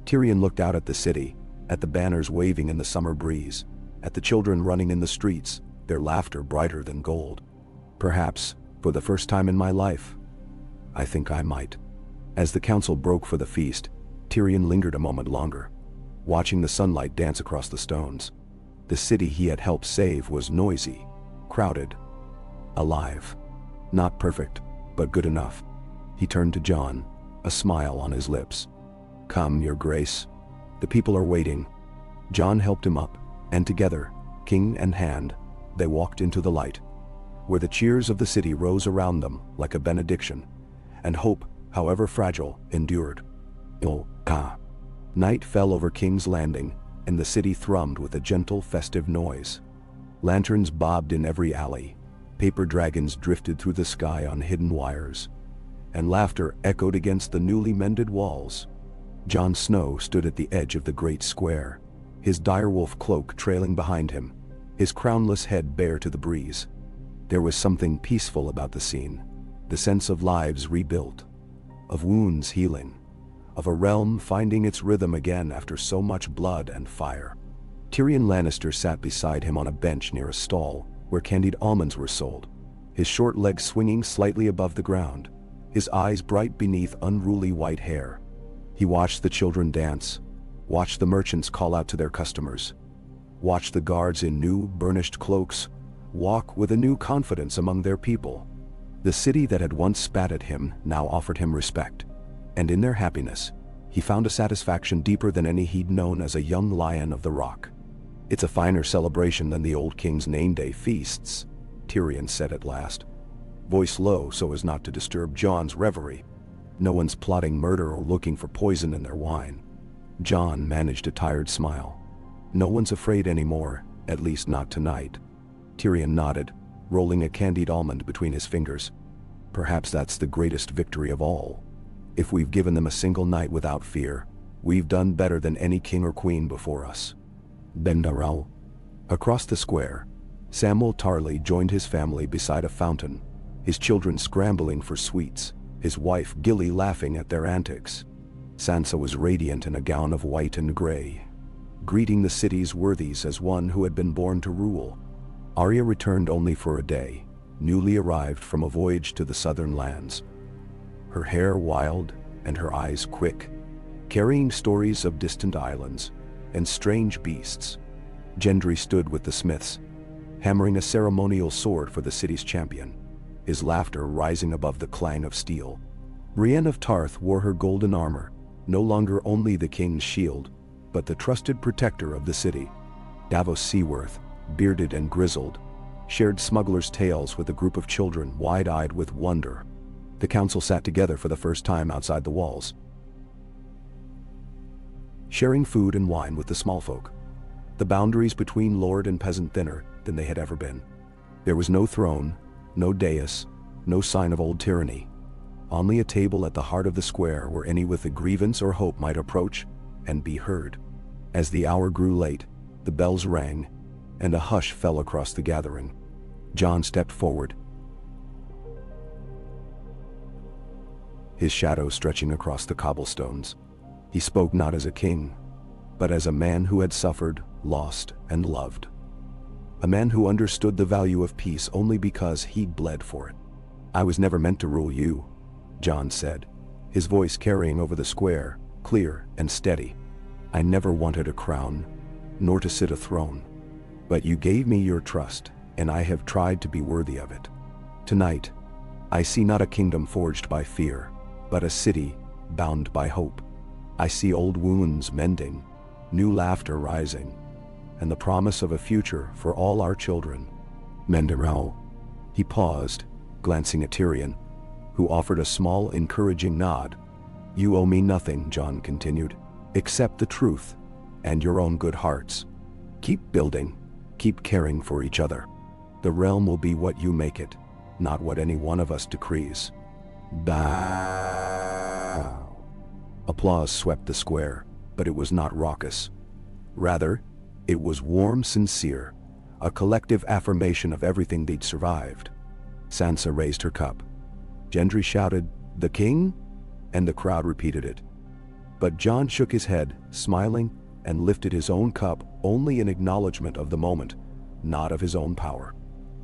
Speaker 1: Tyrion looked out at the city, at the banners waving in the summer breeze, at the children running in the streets, their laughter brighter than gold. "Perhaps, for the first time in my life, I think I might." As the council broke for the feast, Tyrion lingered a moment longer, watching the sunlight dance across the stones. The city he had helped save was noisy, crowded, alive. Not perfect, but good enough. He turned to Jon, a smile on his lips. "Come, your grace. The people are waiting." Jon helped him up, and together, king and hand, they walked into the light, where the cheers of the city rose around them like a benediction, and hope, however fragile, endured. Night fell over King's Landing, and the city thrummed with a gentle, festive noise. Lanterns bobbed in every alley, paper dragons drifted through the sky on hidden wires, and laughter echoed against the newly mended walls. Jon Snow stood at the edge of the great square, his direwolf cloak trailing behind him, his crownless head bare to the breeze. There was something peaceful about the scene, the sense of lives rebuilt, of wounds healing, of a realm finding its rhythm again after so much blood and fire. Tyrion Lannister sat beside him on a bench near a stall where candied almonds were sold, his short legs swinging slightly above the ground, his eyes bright beneath unruly white hair. He watched the children dance, watched the merchants call out to their customers, watched the guards in new, burnished cloaks walk with a new confidence among their people. The city that had once spat at him now offered him respect, and in their happiness, he found a satisfaction deeper than any he'd known as a young lion of the rock. "It's a finer celebration than the old king's name-day feasts," Tyrion said at last, voice low so as not to disturb Jon's reverie. "No one's plotting murder or looking for poison in their wine." Jon managed a tired smile. "No one's afraid anymore, at least not tonight." Tyrion nodded, rolling a candied almond between his fingers. "Perhaps that's the greatest victory of all. If we've given them a single night without fear, we've done better than any king or queen before us." Bendarau. Across the square, Samuel Tarly joined his family beside a fountain, his children scrambling for sweets, his wife Gilly laughing at their antics. Sansa was radiant in a gown of white and gray, greeting the city's worthies as one who had been born to rule. Arya returned only for a day, newly arrived from a voyage to the southern lands. Her hair wild and her eyes quick, carrying stories of distant islands and strange beasts. Gendry stood with the smiths, hammering a ceremonial sword for the city's champion, his laughter rising above the clang of steel. Brienne of Tarth wore her golden armor, no longer only the king's shield, but the trusted protector of the city. Davos Seaworth, bearded and grizzled, shared smugglers' tales with a group of children wide-eyed with wonder. The council sat together for the first time outside the walls, sharing food and wine with the small folk. The boundaries between lord and peasant thinner than they had ever been. There was no throne, no dais, no sign of old tyranny. Only a table at the heart of the square where any with a grievance or hope might approach and be heard. As the hour grew late, the bells rang, and a hush fell across the gathering. Jon stepped forward, his shadow stretching across the cobblestones. He spoke not as a king, but as a man who had suffered, lost, and loved. A man who understood the value of peace only because he'd bled for it. "I was never meant to rule you," Jon said, his voice carrying over the square, clear and steady. "I never wanted a crown, nor to sit a throne. But you gave me your trust, and I have tried to be worthy of it. Tonight, I see not a kingdom forged by fear, but a city bound by hope. I see old wounds mending, new laughter rising, and the promise of a future for all our children. Menderau." He paused, glancing at Tyrion, who offered a small, encouraging nod. "You owe me nothing," Jon continued, "except the truth and your own good hearts. Keep building, keep caring for each other. The realm will be what you make it, not what any one of us decrees." Bow. Applause swept the square, but it was not raucous. Rather, it was warm, sincere, a collective affirmation of everything they'd survived. Sansa raised her cup. Gendry shouted, "The king?" and the crowd repeated it. But Jon shook his head, smiling, and lifted his own cup only in acknowledgement of the moment, not of his own power.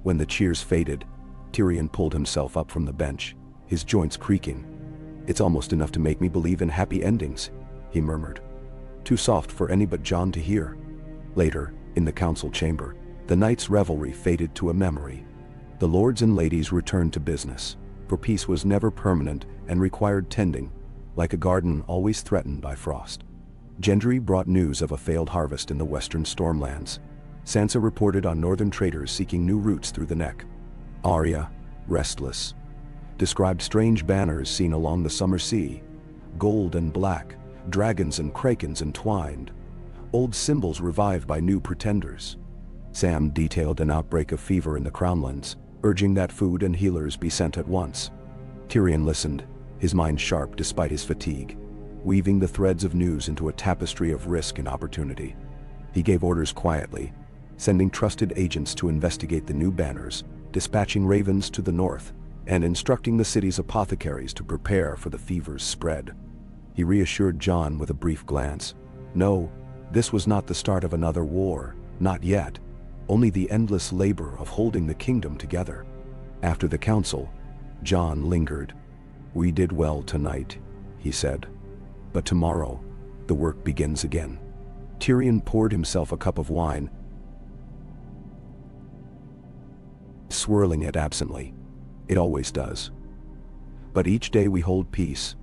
Speaker 1: When the cheers faded, Tyrion pulled himself up from the bench, his joints creaking. "It's almost enough to make me believe in happy endings," he murmured. Too soft for any but Jon to hear. Later, in the council chamber, the night's revelry faded to a memory. The lords and ladies returned to business, for peace was never permanent and required tending, like a garden always threatened by frost. Gendry brought news of a failed harvest in the western Stormlands. Sansa reported on northern traders seeking new routes through the Neck. Arya, restless, described strange banners seen along the summer sea, gold and black, dragons and krakens entwined, old symbols revived by new pretenders. Sam detailed an outbreak of fever in the Crownlands, urging that food and healers be sent at once. Tyrion listened, his mind sharp despite his fatigue, weaving the threads of news into a tapestry of risk and opportunity. He gave orders quietly, sending trusted agents to investigate the new banners, dispatching ravens to the north, and instructing the city's apothecaries to prepare for the fever's spread. He reassured Jon with a brief glance. No, this was not the start of another war, not yet, only the endless labor of holding the kingdom together. After the council, Jon lingered. "We did well tonight," he said. "But tomorrow, the work begins again." Tyrion poured himself a cup of wine, swirling it absently. "It always does. But each day we hold peace,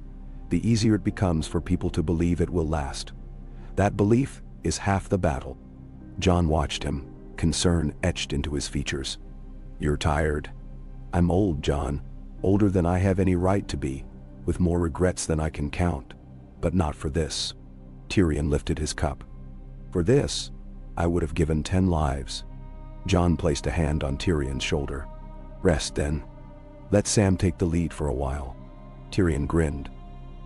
Speaker 1: the easier it becomes for people to believe it will last. That belief is half the battle." Jon watched him, concern etched into his features. "You're tired." "I'm old, Jon, older than I have any right to be, with more regrets than I can count. But not for this." Tyrion lifted his cup. "For this, I would have given 10 lives." Jon placed a hand on Tyrion's shoulder. "Rest then. Let Sam take the lead for a while." Tyrion grinned.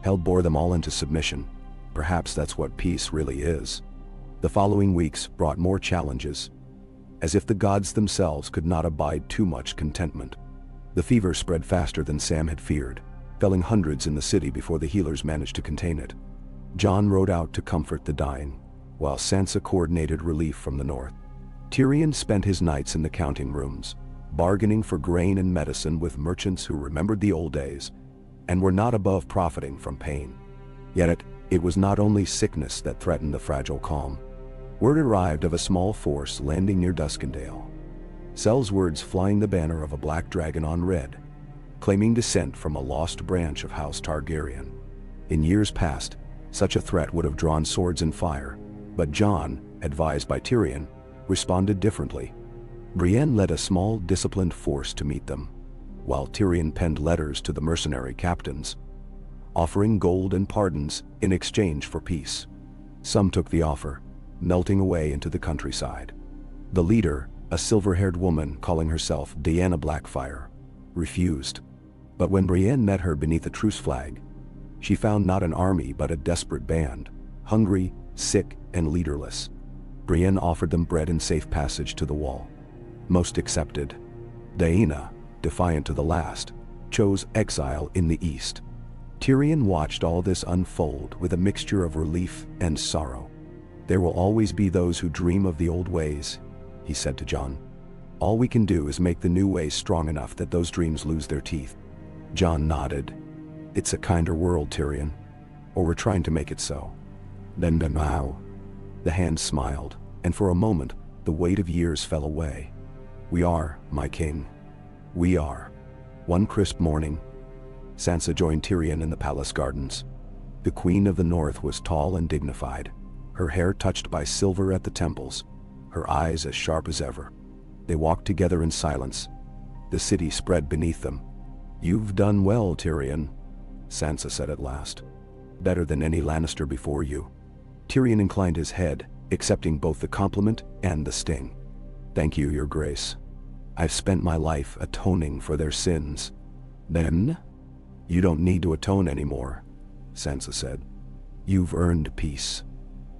Speaker 1: Hell bore them all into submission. Perhaps that's what peace really is. The following weeks brought more challenges, as if the gods themselves could not abide too much contentment. The fever spread faster than Sam had feared, felling hundreds in the city before the healers managed to contain it. Jon rode out to comfort the dying, while Sansa coordinated relief from the north. Tyrion spent his nights in the counting rooms, bargaining for grain and medicine with merchants who remembered the old days and were not above profiting from pain. Yet it was not only sickness that threatened the fragile calm. Word arrived of a small force landing near Duskendale. Sel's words flying the banner of a black dragon on red, claiming descent from a lost branch of House Targaryen. In years past, such a threat would have drawn swords and fire, but Jon, advised by Tyrion, responded differently. Brienne led a small, disciplined force to meet them, while Tyrion penned letters to the mercenary captains, offering gold and pardons in exchange for peace. Some took the offer, melting away into the countryside. The leader, a silver-haired woman calling herself Diana Blackfire, refused. But when Brienne met her beneath a truce flag, she found not an army but a desperate band, hungry, sick, and leaderless. Brienne offered them bread and safe passage to the wall. Most accepted. Diana, defiant to the last, chose exile in the east. Tyrion watched all this unfold with a mixture of relief and sorrow. "There will always be those who dream of the old ways," he said to Jon. "All we can do is make the new ways strong enough that those dreams lose their teeth." Jon nodded. "It's a kinder world, Tyrion. Or we're trying to make it so." Then now. The hand smiled, and for a moment, the weight of years fell away. "We are, my king. We are." One crisp morning, Sansa joined Tyrion in the palace gardens. The Queen of the North was tall and dignified, her hair touched by silver at the temples, her eyes as sharp as ever. They walked together in silence. The city spread beneath them. "You've done well, Tyrion," Sansa said at last. "Better than any Lannister before you." Tyrion inclined his head, accepting both the compliment and the sting. "Thank you, Your Grace. I've spent my life atoning for their sins." "Then? You don't need to atone anymore," Sansa said. "You've earned peace.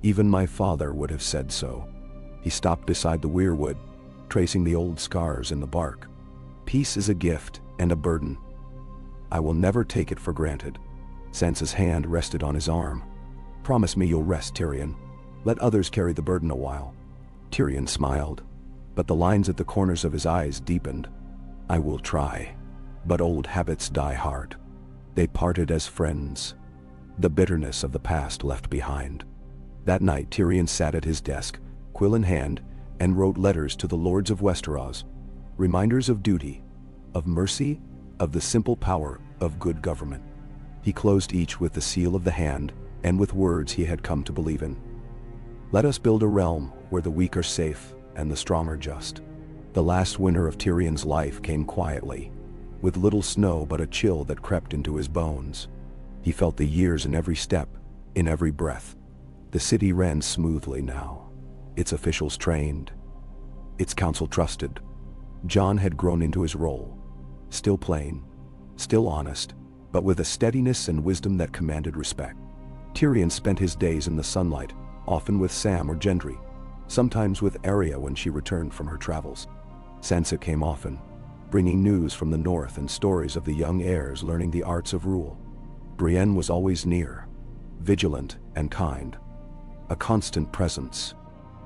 Speaker 1: Even my father would have said so." He stopped beside the weirwood, tracing the old scars in the bark. "Peace is a gift and a burden. I will never take it for granted." Sansa's hand rested on his arm. "Promise me you'll rest, Tyrion. Let others carry the burden a while." Tyrion smiled, but the lines at the corners of his eyes deepened. "I will try, but old habits die hard." They parted as friends, the bitterness of the past left behind. That night Tyrion sat at his desk, quill in hand, and wrote letters to the lords of Westeros, reminders of duty, of mercy, of the simple power of good government. He closed each with the seal of the hand and with words he had come to believe in. "Let us build a realm where the weak are safe and the strong are just." The last winter of Tyrion's life came quietly, with little snow but a chill that crept into his bones. He felt the years in every step, in every breath. The city ran smoothly now, its officials trained, its council trusted. Jon had grown into his role, still plain, still honest, but with a steadiness and wisdom that commanded respect. Tyrion spent his days in the sunlight, often with Sam or Gendry, sometimes with Arya when she returned from her travels. Sansa came often, bringing news from the north and stories of the young heirs learning the arts of rule. Brienne was always near, vigilant and kind, a constant presence.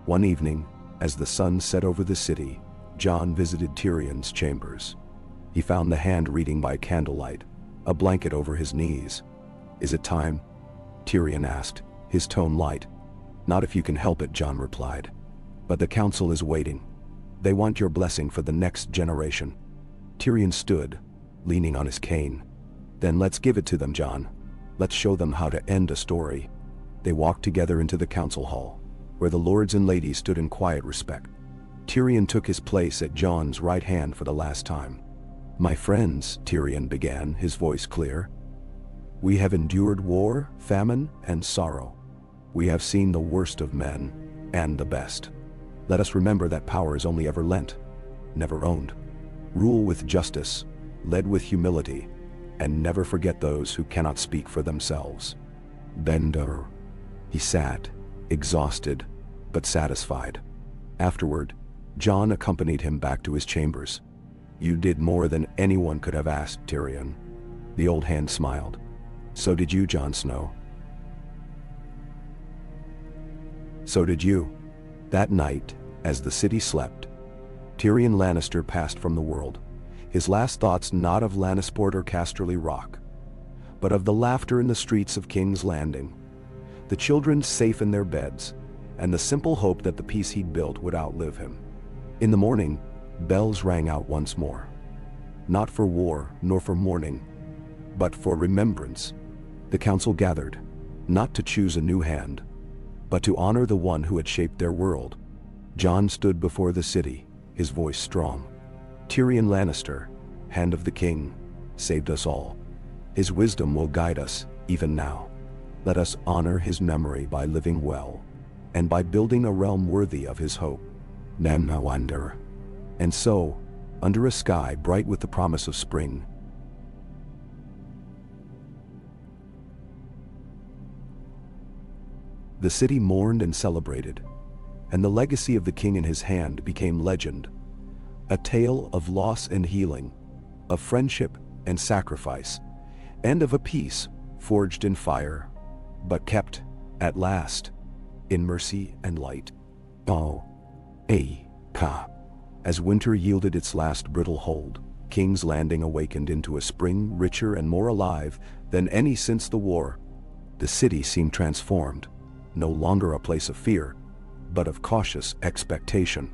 Speaker 1: One evening, as the sun set over the city, Jon visited Tyrion's chambers. He found the hand reading by candlelight, a blanket over his knees. "Is it time?" Tyrion asked, his tone light. "Not if you can help it," Jon replied. "But the council is waiting. They want your blessing for the next generation." Tyrion stood, leaning on his cane. "Then let's give it to them, Jon. Let's show them how to end a story." They walked together into the council hall, where the lords and ladies stood in quiet respect. Tyrion took his place at Jon's right hand for the last time. "My friends," Tyrion began, his voice clear, "we have endured war, famine, and sorrow. We have seen the worst of men, and the best. Let us remember that power is only ever lent, never owned. Rule with justice, led with humility, and never forget those who cannot speak for themselves." Bender. He sat, exhausted, but satisfied. Afterward, Jon accompanied him back to his chambers. "You did more than anyone could have asked, Tyrion." The old hand smiled. "So did you, Jon Snow." "So did you." That night, As the city slept, Tyrion Lannister passed from the world, his last thoughts not of Lannisport or Casterly Rock, but of the laughter in the streets of King's Landing, the children safe in their beds, and the simple hope that the peace he'd built would outlive him. In the morning, bells rang out once more. Not for war, nor for mourning, but for remembrance. The council gathered, not to choose a new hand, but to honor the one who had shaped their world. Jon stood before the city, his voice strong. Tyrion Lannister, Hand of the King, saved us all. His wisdom will guide us, even now. Let us honor his memory by living well, and by building a realm worthy of his hope. Namnawander. And so, under a sky bright with the promise of spring, the city mourned and celebrated, and the legacy of the king in his hand became legend, a tale of loss and healing, of friendship and sacrifice, and of a peace forged in fire, but kept, at last, in mercy and light. As winter yielded its last brittle hold, King's Landing awakened into a spring richer and more alive than any since the war. The city seemed transformed, no longer a place of fear, but of cautious expectation.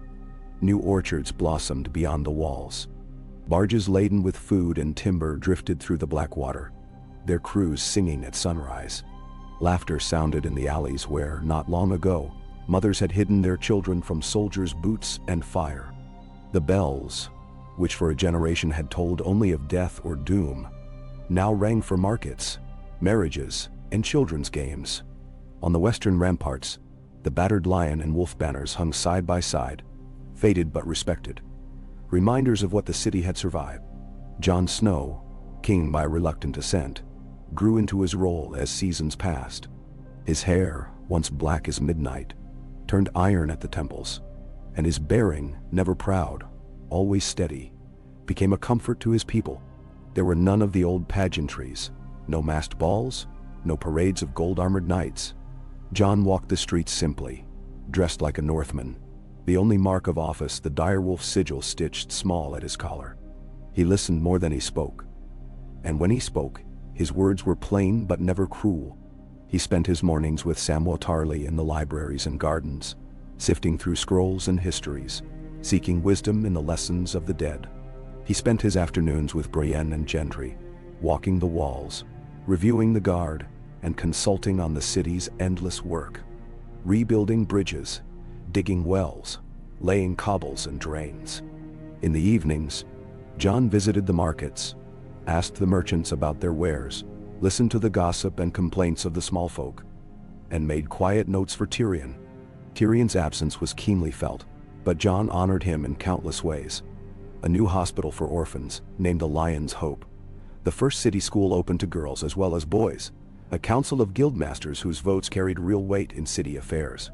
Speaker 1: New orchards blossomed beyond the walls. Barges laden with food and timber drifted through the black water, their crews singing at sunrise. Laughter sounded in the alleys where, not long ago, mothers had hidden their children from soldiers' boots and fire. The bells, which for a generation had told only of death or doom, now rang for markets, marriages, and children's games. On the western ramparts, the battered lion and wolf banners hung side by side, faded but respected, reminders of what the city had survived. Jon Snow, king by reluctant descent, grew into his role as seasons passed. His hair, once black as midnight, turned iron at the temples, and his bearing, never proud, always steady, became a comfort to his people. There were none of the old pageantries, no masked balls, no parades of gold-armored knights. Jon walked the streets simply, dressed like a Northman, the only mark of office the direwolf sigil stitched small at his collar. He listened more than he spoke, and when he spoke, his words were plain but never cruel. He spent his mornings with Samwell Tarly in the libraries and gardens, sifting through scrolls and histories, seeking wisdom in the lessons of the dead. He spent his afternoons with Brienne and Gendry, walking the walls, reviewing the guard, and consulting on the city's endless work, rebuilding bridges, digging wells, laying cobbles and drains. In the evenings, Jon visited the markets, asked the merchants about their wares, listened to the gossip and complaints of the small folk, and made quiet notes for Tyrion. Tyrion's absence was keenly felt, but Jon honored him in countless ways. A new hospital for orphans, named the Lion's Hope. The first city school open to girls as well as boys. A council of guildmasters whose votes carried real weight in city affairs.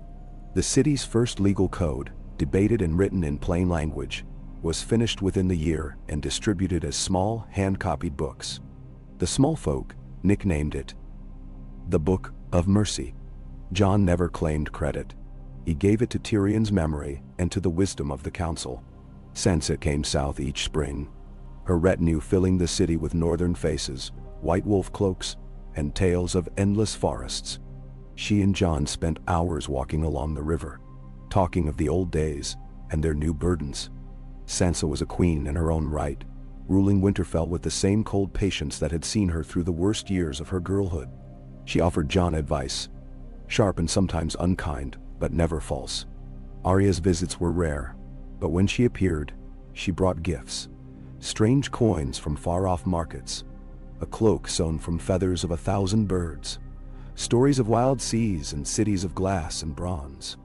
Speaker 1: The city's first legal code, debated and written in plain language, was finished within the year and distributed as small, hand-copied books. The small folk nicknamed it the Book of Mercy. Jon never claimed credit. He gave it to Tyrion's memory and to the wisdom of the council. Sansa came south each spring, her retinue filling the city with northern faces, white wolf cloaks, and tales of endless forests. She and Jon spent hours walking along the river, talking of the old days and their new burdens. Sansa was a queen in her own right, ruling Winterfell with the same cold patience that had seen her through the worst years of her girlhood. She offered Jon advice, sharp and sometimes unkind, but never false. Arya's visits were rare, but when she appeared, she brought gifts, strange coins from far-off markets, a cloak sewn from feathers of 1,000 birds, stories of wild seas and cities of glass and bronze.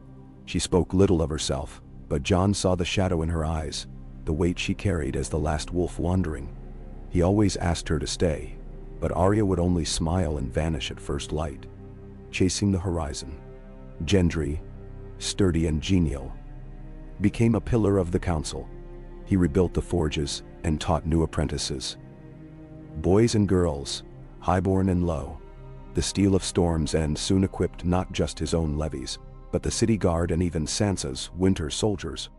Speaker 1: She spoke little of herself, but Jon saw the shadow in her eyes, the weight she carried as the last wolf wandering. He always asked her to stay, but Arya would only smile and vanish at first light, chasing the horizon. Gendry, sturdy and genial, became a pillar of the council. He rebuilt the forges and taught new apprentices, boys and girls, highborn and low, the steel of Storm's End soon equipped not just his own levies, but the city guard and even Sansa's winter soldiers.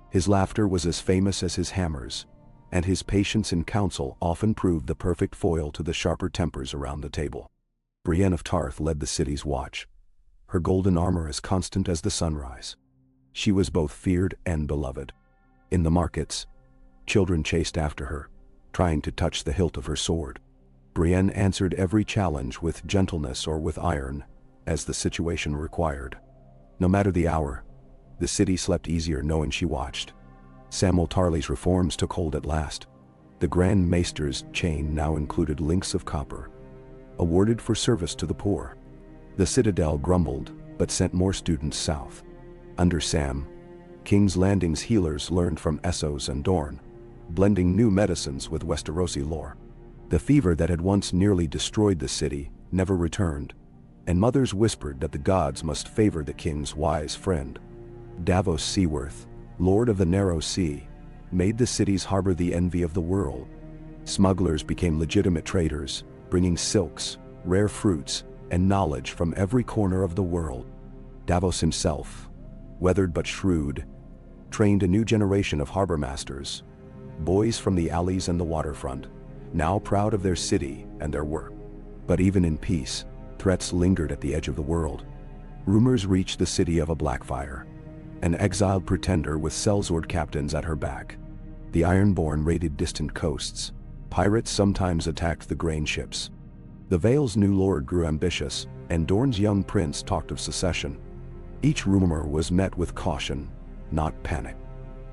Speaker 1: His laughter was as famous as his hammers, and his patience in council often proved the perfect foil to the sharper tempers around the table. Brienne of Tarth led the city's watch, her golden armor as constant as the sunrise. She was both feared and beloved. In the markets, children chased after her, trying to touch the hilt of her sword. Brienne answered every challenge with gentleness or with iron, as the situation required. No matter the hour, the city slept easier knowing she watched. Samwell Tarly's reforms took hold at last. The Grand Maester's chain now included links of copper, awarded for service to the poor. The Citadel grumbled, but sent more students south. Under Sam, King's Landing's healers learned from Essos and Dorne, blending new medicines with Westerosi lore. The fever that had once nearly destroyed the city never returned, and mothers whispered that the gods must favor the king's wise friend. Davos Seaworth, Lord of the Narrow Sea, made the city's harbor the envy of the world. Smugglers became legitimate traders, bringing silks, rare fruits, and knowledge from every corner of the world. Davos himself, weathered but shrewd, trained a new generation of harbor masters, boys from the alleys and the waterfront, now proud of their city and their work. But even in peace, threats lingered at the edge of the world. Rumors reached the city of a Blackfire, an exiled pretender with sellsword captains at her back. The Ironborn raided distant coasts. Pirates sometimes attacked the grain ships. The Vale's new lord grew ambitious, and Dorne's young prince talked of secession. Each rumor was met with caution, not panic.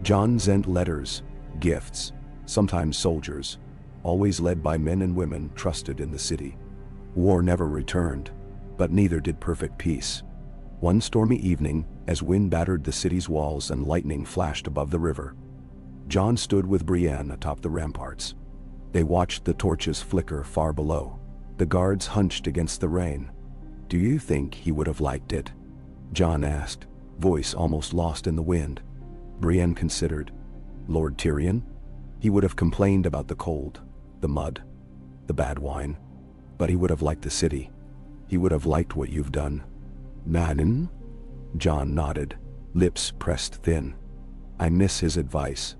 Speaker 1: Jon sent letters, gifts, sometimes soldiers, always led by men and women trusted in the city. War never returned, but neither did perfect peace. One stormy evening, as wind battered the city's walls and lightning flashed above the river, Jon stood with Brienne atop the ramparts. They watched the torches flicker far below. The guards hunched against the rain. "Do you think he would have liked it?" Jon asked, voice almost lost in the wind. Brienne considered. Lord Tyrion? He would have complained about the cold, the mud, the bad wine. But he would have liked the city. He would have liked what you've done. Madden? Jon nodded, lips pressed thin. I miss his advice.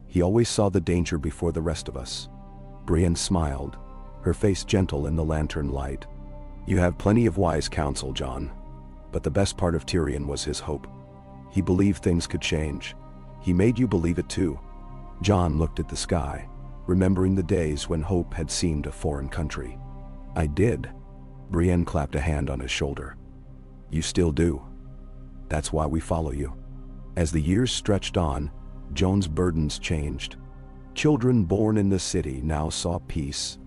Speaker 1: He always saw the danger before the rest of us. Brienne smiled, her face gentle in the lantern light. You have plenty of wise counsel, Jon. But the best part of Tyrion was his hope. He believed things could change. He made you believe it too. Jon looked at the sky, remembering the days when hope had seemed a foreign country. I did. Brienne clapped a hand on his shoulder. You still do. That's why we follow you. As the years stretched on, Jon's burdens changed. Children born in the city now saw peace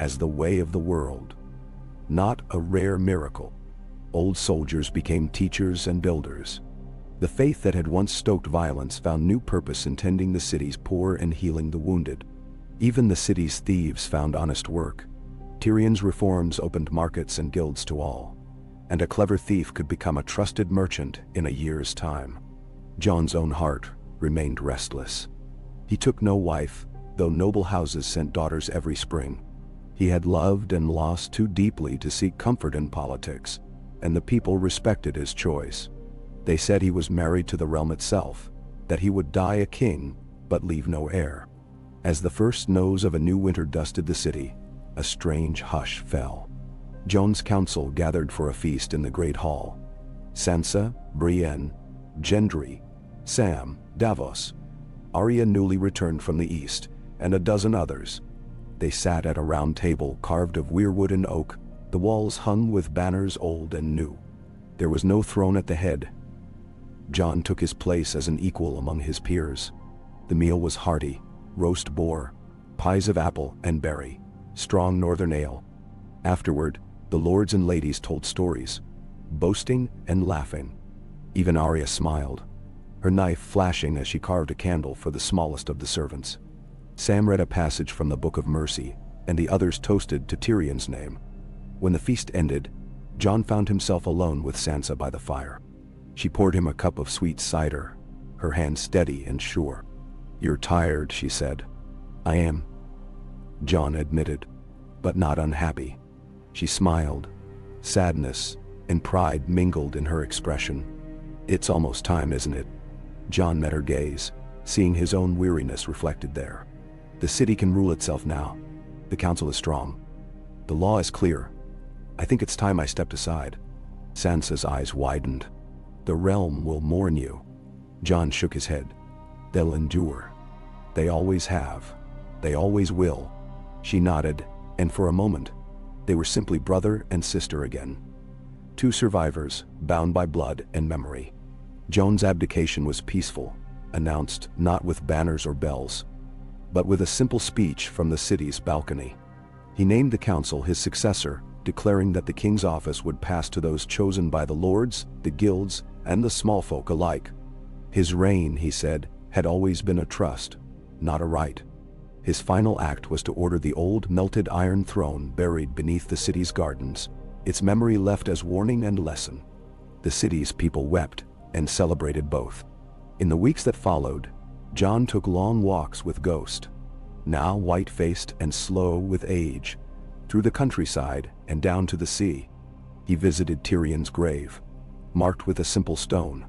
Speaker 1: as the way of the world, not a rare miracle. Old soldiers became teachers and builders. The faith that had once stoked violence found new purpose in tending the city's poor and healing the wounded. Even the city's thieves found honest work. Tyrion's reforms opened markets and guilds to all, and a clever thief could become a trusted merchant in a year's time. Jon's own heart remained restless. He took no wife, though noble houses sent daughters every spring. He had loved and lost too deeply to seek comfort in politics, and the people respected his choice. They said he was married to the realm itself, that he would die a king, but leave no heir. As the first snows of a new winter dusted the city, a strange hush fell. Jon's council gathered for a feast in the great hall. Sansa, Brienne, Gendry, Sam, Davos, Arya newly returned from the east, and a dozen others. They sat at a round table carved of weirwood and oak, the walls hung with banners old and new. There was no throne at the head. Jon took his place as an equal among his peers. The meal was hearty: roast boar, pies of apple and berry, strong northern ale. Afterward, the lords and ladies told stories, boasting and laughing. Even Arya smiled, her knife flashing as she carved a candle for the smallest of the servants. Sam read a passage from the Book of Mercy, and the others toasted to Tyrion's name. When the feast ended, Jon found himself alone with Sansa by the fire. She poured him a cup of sweet cider, her hand steady and sure. You're tired, she said. I am, Jon admitted, but not unhappy. She smiled. Sadness and pride mingled in her expression. It's almost time, isn't it? Jon met her gaze, seeing his own weariness reflected there. The city can rule itself now. The council is strong. The law is clear. I think it's time I stepped aside. Sansa's eyes widened. The realm will mourn you. Jon shook his head. They'll endure. They always have. They always will. She nodded, and for a moment, they were simply brother and sister again. Two survivors, bound by blood and memory. Jon's abdication was peaceful, announced not with banners or bells, but with a simple speech from the city's balcony. He named the council his successor, declaring that the king's office would pass to those chosen by the lords, the guilds, and the small folk alike. His reign, he said, had always been a trust, not a right. His final act was to order the old melted iron throne buried beneath the city's gardens, its memory left as warning and lesson. The city's people wept and celebrated both. In the weeks that followed, Jon took long walks with Ghost, now white-faced and slow with age, through the countryside and down to the sea. He visited Tyrion's grave, marked with a simple stone.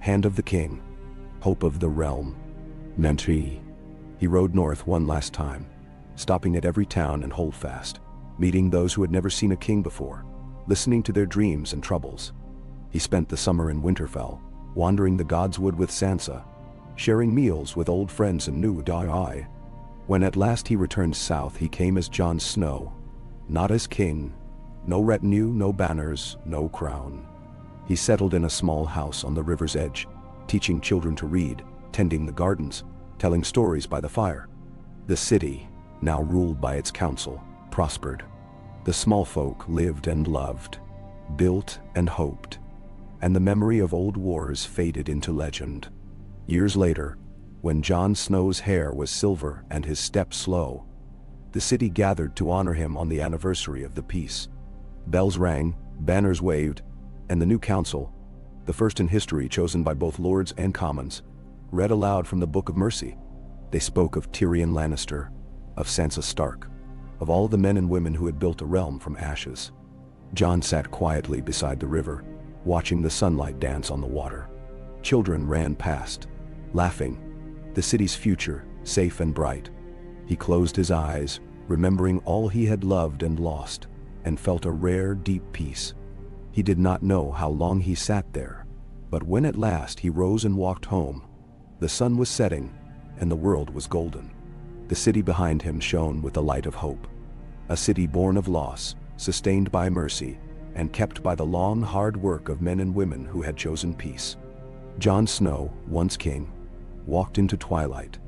Speaker 1: Hand of the king, hope of the realm, Mentee. He rode north one last time, stopping at every town and holdfast, meeting those who had never seen a king before, listening to their dreams and troubles. He spent the summer in Winterfell, wandering the Godswood with Sansa, sharing meals with old friends and new ally. When at last he returned south, he came as Jon Snow, not as king, no retinue, no banners, no crown. He settled in a small house on the river's edge, teaching children to read, tending the gardens, telling stories by the fire. The city, now ruled by its council, prospered. The small folk lived and loved, built and hoped, and the memory of old wars faded into legend. Years later, when Jon Snow's hair was silver and his step slow, the city gathered to honor him on the anniversary of the peace. Bells rang, banners waved, and the new council, the first in history chosen by both lords and commons, read aloud from the Book of Mercy. They spoke of Tyrion Lannister, of Sansa Stark, of all the men and women who had built a realm from ashes. Jon sat quietly beside the river, watching the sunlight dance on the water. Children ran past, laughing, the city's future safe and bright. He closed his eyes, remembering all he had loved and lost, and felt a rare, deep peace. He did not know how long he sat there, but when at last he rose and walked home, the sun was setting, and the world was golden. The city behind him shone with the light of hope. A city born of loss, sustained by mercy, and kept by the long, hard work of men and women who had chosen peace. Jon Snow, once king, walked into twilight,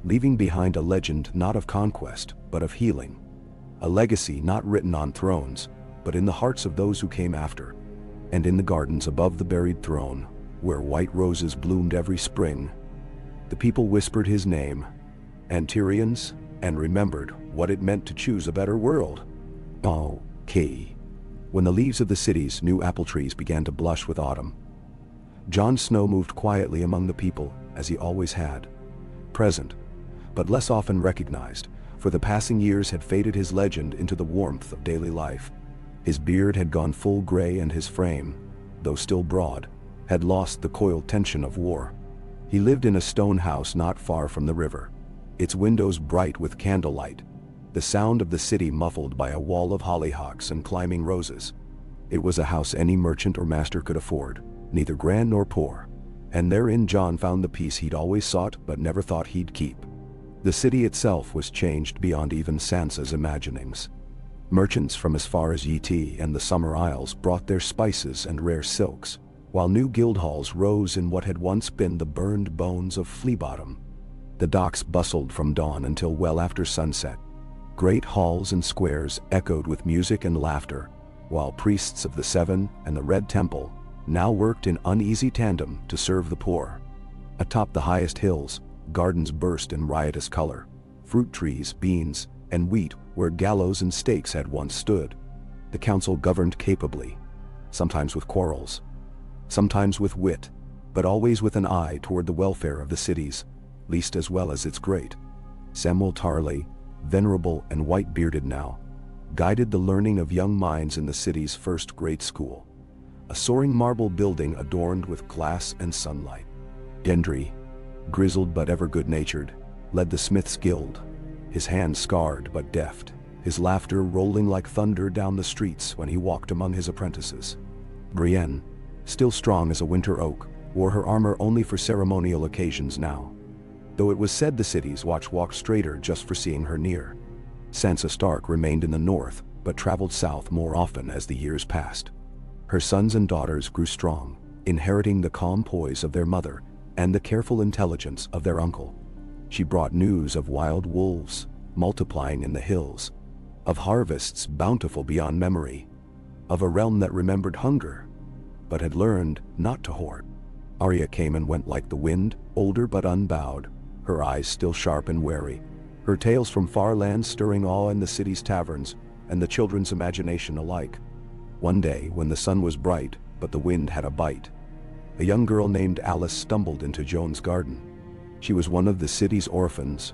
Speaker 1: leaving behind a legend not of conquest, but of healing. A legacy not written on thrones, but in the hearts of those who came after. And in the gardens above the buried throne, where white roses bloomed every spring, the people whispered his name, and Tyrion's, and remembered what it meant to choose a better world. Okay. When the leaves of the city's new apple trees began to blush with autumn, Jon Snow moved quietly among the people, as he always had. Present, but less often recognized, for the passing years had faded his legend into the warmth of daily life. His beard had gone full gray, and his frame, though still broad, had lost the coiled tension of war. He lived in a stone house not far from the river, its windows bright with candlelight, the sound of the city muffled by a wall of hollyhocks and climbing roses. It was a house any merchant or master could afford, neither grand nor poor, and therein Jon found the peace he'd always sought but never thought he'd keep. The city itself was changed beyond even Sansa's imaginings. Merchants from as far as Yee and the Summer Isles brought their spices and rare silks, while new guild halls rose in what had once been the burned bones of Fleabottom. The docks bustled from dawn until well after sunset. Great halls and squares echoed with music and laughter, while priests of the Seven and the Red Temple now worked in uneasy tandem to serve the poor. Atop the highest hills, gardens burst in riotous color, fruit trees, beans, and wheat where gallows and stakes had once stood. The council governed capably, sometimes with quarrels, sometimes with wit, but always with an eye toward the welfare of the cities, least as well as its great. Samwell Tarly, venerable and white-bearded now, guided the learning of young minds in the city's first great school, a a soaring marble building adorned with glass and sunlight. Gendry, grizzled but ever good-natured, led the Smiths' Guild, his hands scarred but deft, his laughter rolling like thunder down the streets when he walked among his apprentices. Brienne, still strong as a winter oak, wore her armor only for ceremonial occasions now, though it was said the city's watch walked straighter just for seeing her near. Sansa Stark remained in the north, but traveled south more often as the years passed. Her sons and daughters grew strong, inheriting the calm poise of their mother and the careful intelligence of their uncle. She brought news of wild wolves multiplying in the hills, of harvests bountiful beyond memory, of a realm that remembered hunger, but had learned not to hoard. Arya came and went like the wind, older but unbowed, her eyes still sharp and wary, her tales from far lands stirring awe in the city's taverns and the children's imagination alike. One day, when the sun was bright, but the wind had a bite, a young girl named Alice stumbled into Joan's garden. She was one of the city's orphans,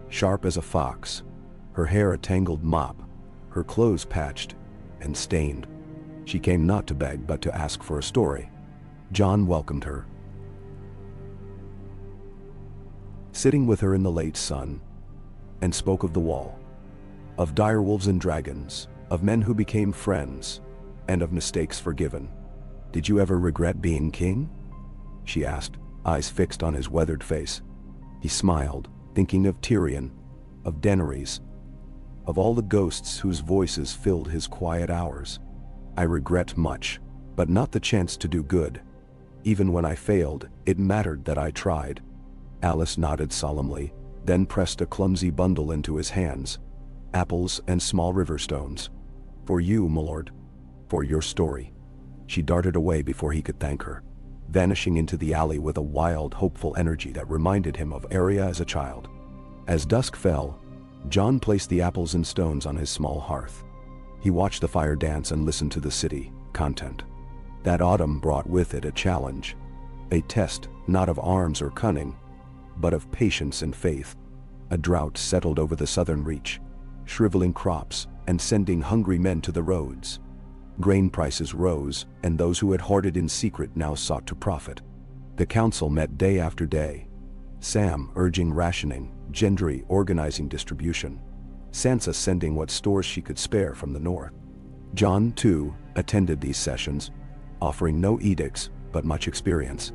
Speaker 1: sharp as a fox, her hair a tangled mop, her clothes patched and stained. She came not to beg but to ask for a story. Jon welcomed her, sitting with her in the late sun, and spoke of the Wall, of direwolves and dragons, of men who became friends, and of mistakes forgiven. "Did you ever regret being king?" she asked, eyes fixed on his weathered face. He smiled, thinking of Tyrion, of Daenerys, of all the ghosts whose voices filled his quiet hours. "I regret much, but not the chance to do good. Even when I failed, it mattered that I tried." Alice nodded solemnly, then pressed a clumsy bundle into his hands. "Apples and small river stones. For you, my lord. For your story." She darted away before he could thank her, vanishing into the alley with a wild, hopeful energy that reminded him of Arya as a child. As dusk fell, Jon placed the apples and stones on his small hearth. He watched the fire dance and listened to the city, content. That autumn brought with it a challenge, a test not of arms or cunning, but of patience and faith. A drought settled over the southern reach, shriveling crops and sending hungry men to the roads. Grain prices rose, and those who had hoarded in secret now sought to profit. The council met day after day, Sam urging rationing, Gendry organizing distribution, Sansa sending what stores she could spare from the north. Jon, too, attended these sessions, offering no edicts but much experience.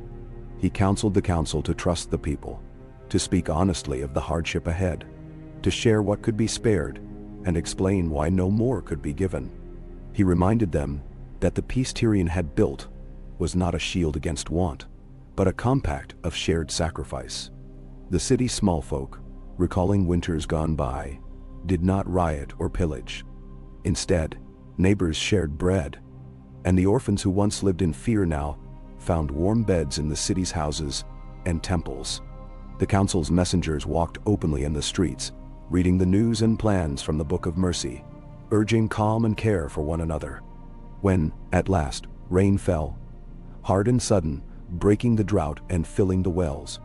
Speaker 1: He counseled the council to trust the people, to speak honestly of the hardship ahead, to share what could be spared, and explain why no more could be given. He reminded them that the peace Tyrion had built was not a shield against want, but a compact of shared sacrifice. The city's small folk, recalling winters gone by, did not riot or pillage. Instead, neighbors shared bread, and the orphans who once lived in fear now found warm beds in the city's houses and temples. The council's messengers walked openly in the streets, reading the news and plans from the Book of Mercy, urging calm and care for one another. When, at last, rain fell, hard and sudden, breaking the drought and filling the wells,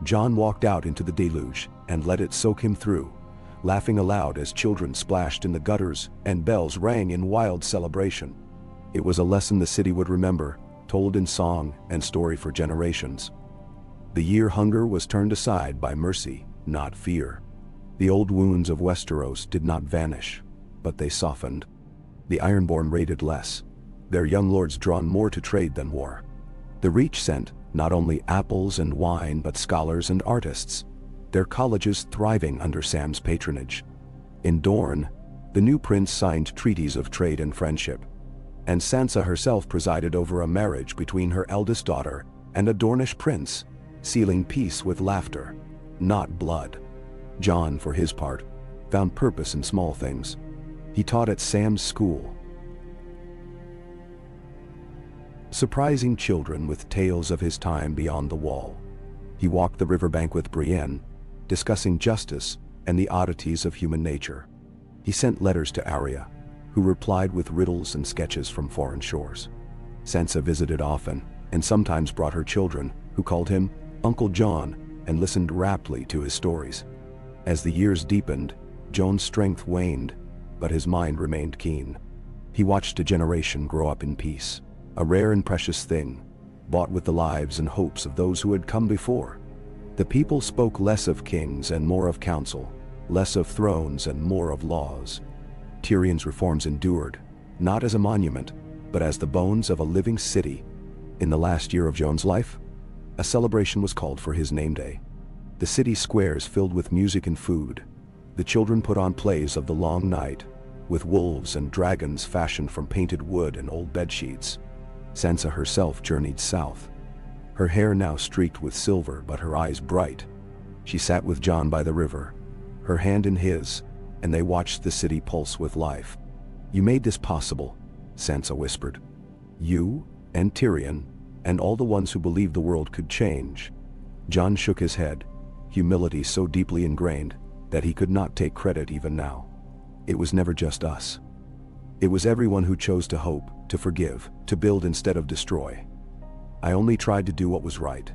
Speaker 1: Jon walked out into the deluge and let it soak him through, laughing aloud as children splashed in the gutters and bells rang in wild celebration. It was a lesson the city would remember, told in song and story for generations. The year hunger was turned aside by mercy, not fear. The old wounds of Westeros did not vanish, but they softened. The Ironborn raided less, their young lords drawn more to trade than war. The Reach sent not only apples and wine but scholars and artists, their colleges thriving under Sam's patronage. In Dorne, the new prince signed treaties of trade and friendship, and Sansa herself presided over a marriage between her eldest daughter and a Dornish prince, sealing peace with laughter, not blood. Jon, for his part, found purpose in small things. He taught at Sam's school, surprising children with tales of his time beyond the Wall. He walked the riverbank with Brienne, discussing justice and the oddities of human nature. He sent letters to Arya, who replied with riddles and sketches from foreign shores. Sansa visited often, and sometimes brought her children, who called him Uncle Jon and listened raptly to his stories. As the years deepened, Jon's strength waned, but his mind remained keen. He watched a generation grow up in peace, a rare and precious thing, bought with the lives and hopes of those who had come before. The people spoke less of kings and more of counsel, less of thrones and more of laws. Tyrion's reforms endured, not as a monument, but as the bones of a living city. In the last year of Jon's life, a celebration was called for his name day. The city squares filled with music and food. The children put on plays of the long night, with wolves and dragons fashioned from painted wood and old bedsheets. Sansa herself journeyed south, her hair now streaked with silver but her eyes bright. She sat with Jon by the river, her hand in his, and they watched the city pulse with life. "You made this possible," Sansa whispered. "You, and Tyrion, and all the ones who believed the world could change." Jon shook his head, humility so deeply ingrained that he could not take credit even now. "It was never just us. It was everyone who chose to hope, to forgive, to build instead of destroy. I only tried to do what was right."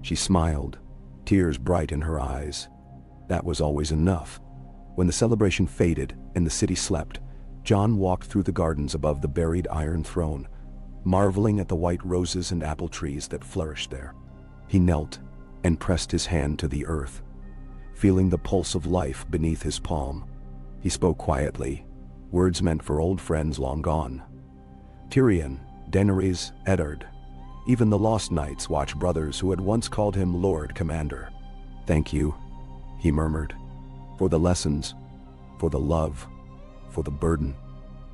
Speaker 1: She smiled, tears bright in her eyes. That was always enough. When the celebration faded and the city slept, Jon walked through the gardens above the buried Iron Throne, marveling at the white roses and apple trees that flourished there. He knelt and pressed his hand to the earth, feeling the pulse of life beneath his palm. He spoke quietly, words meant for old friends long gone. Tyrion, Daenerys, Eddard, even the lost knights watch brothers who had once called him Lord Commander. "Thank you," he murmured, "for the lessons, for the love, for the burden.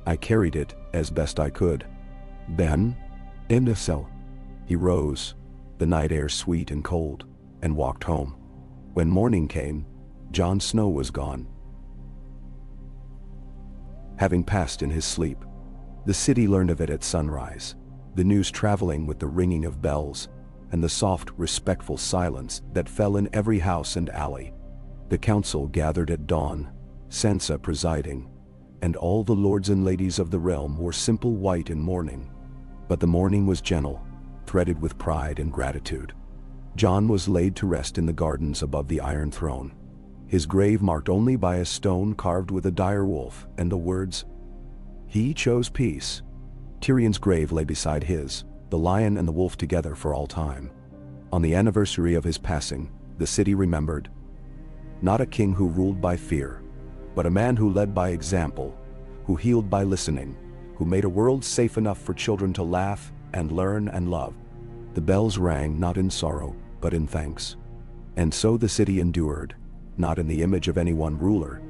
Speaker 1: I carried it as best I could." Then, in the cell, he rose, the night air sweet and cold, and walked home. When morning came, Jon Snow was gone, having passed in his sleep. The city learned of it at sunrise, the news traveling with the ringing of bells, and the soft, respectful silence that fell in every house and alley. The council gathered at dawn, Sansa presiding, and all the lords and ladies of the realm wore simple white in mourning. But the mourning was gentle, threaded with pride and gratitude. Jon was laid to rest in the gardens above the Iron Throne, his grave marked only by a stone carved with a dire wolf and the words, "He chose peace." Tyrion's grave lay beside his, the lion and the wolf together for all time. On the anniversary of his passing, the city remembered, not a king who ruled by fear, but a man who led by example, who healed by listening, who made a world safe enough for children to laugh and learn and love. The bells rang not in sorrow, but in thanks. And so the city endured, not in the image of any one ruler,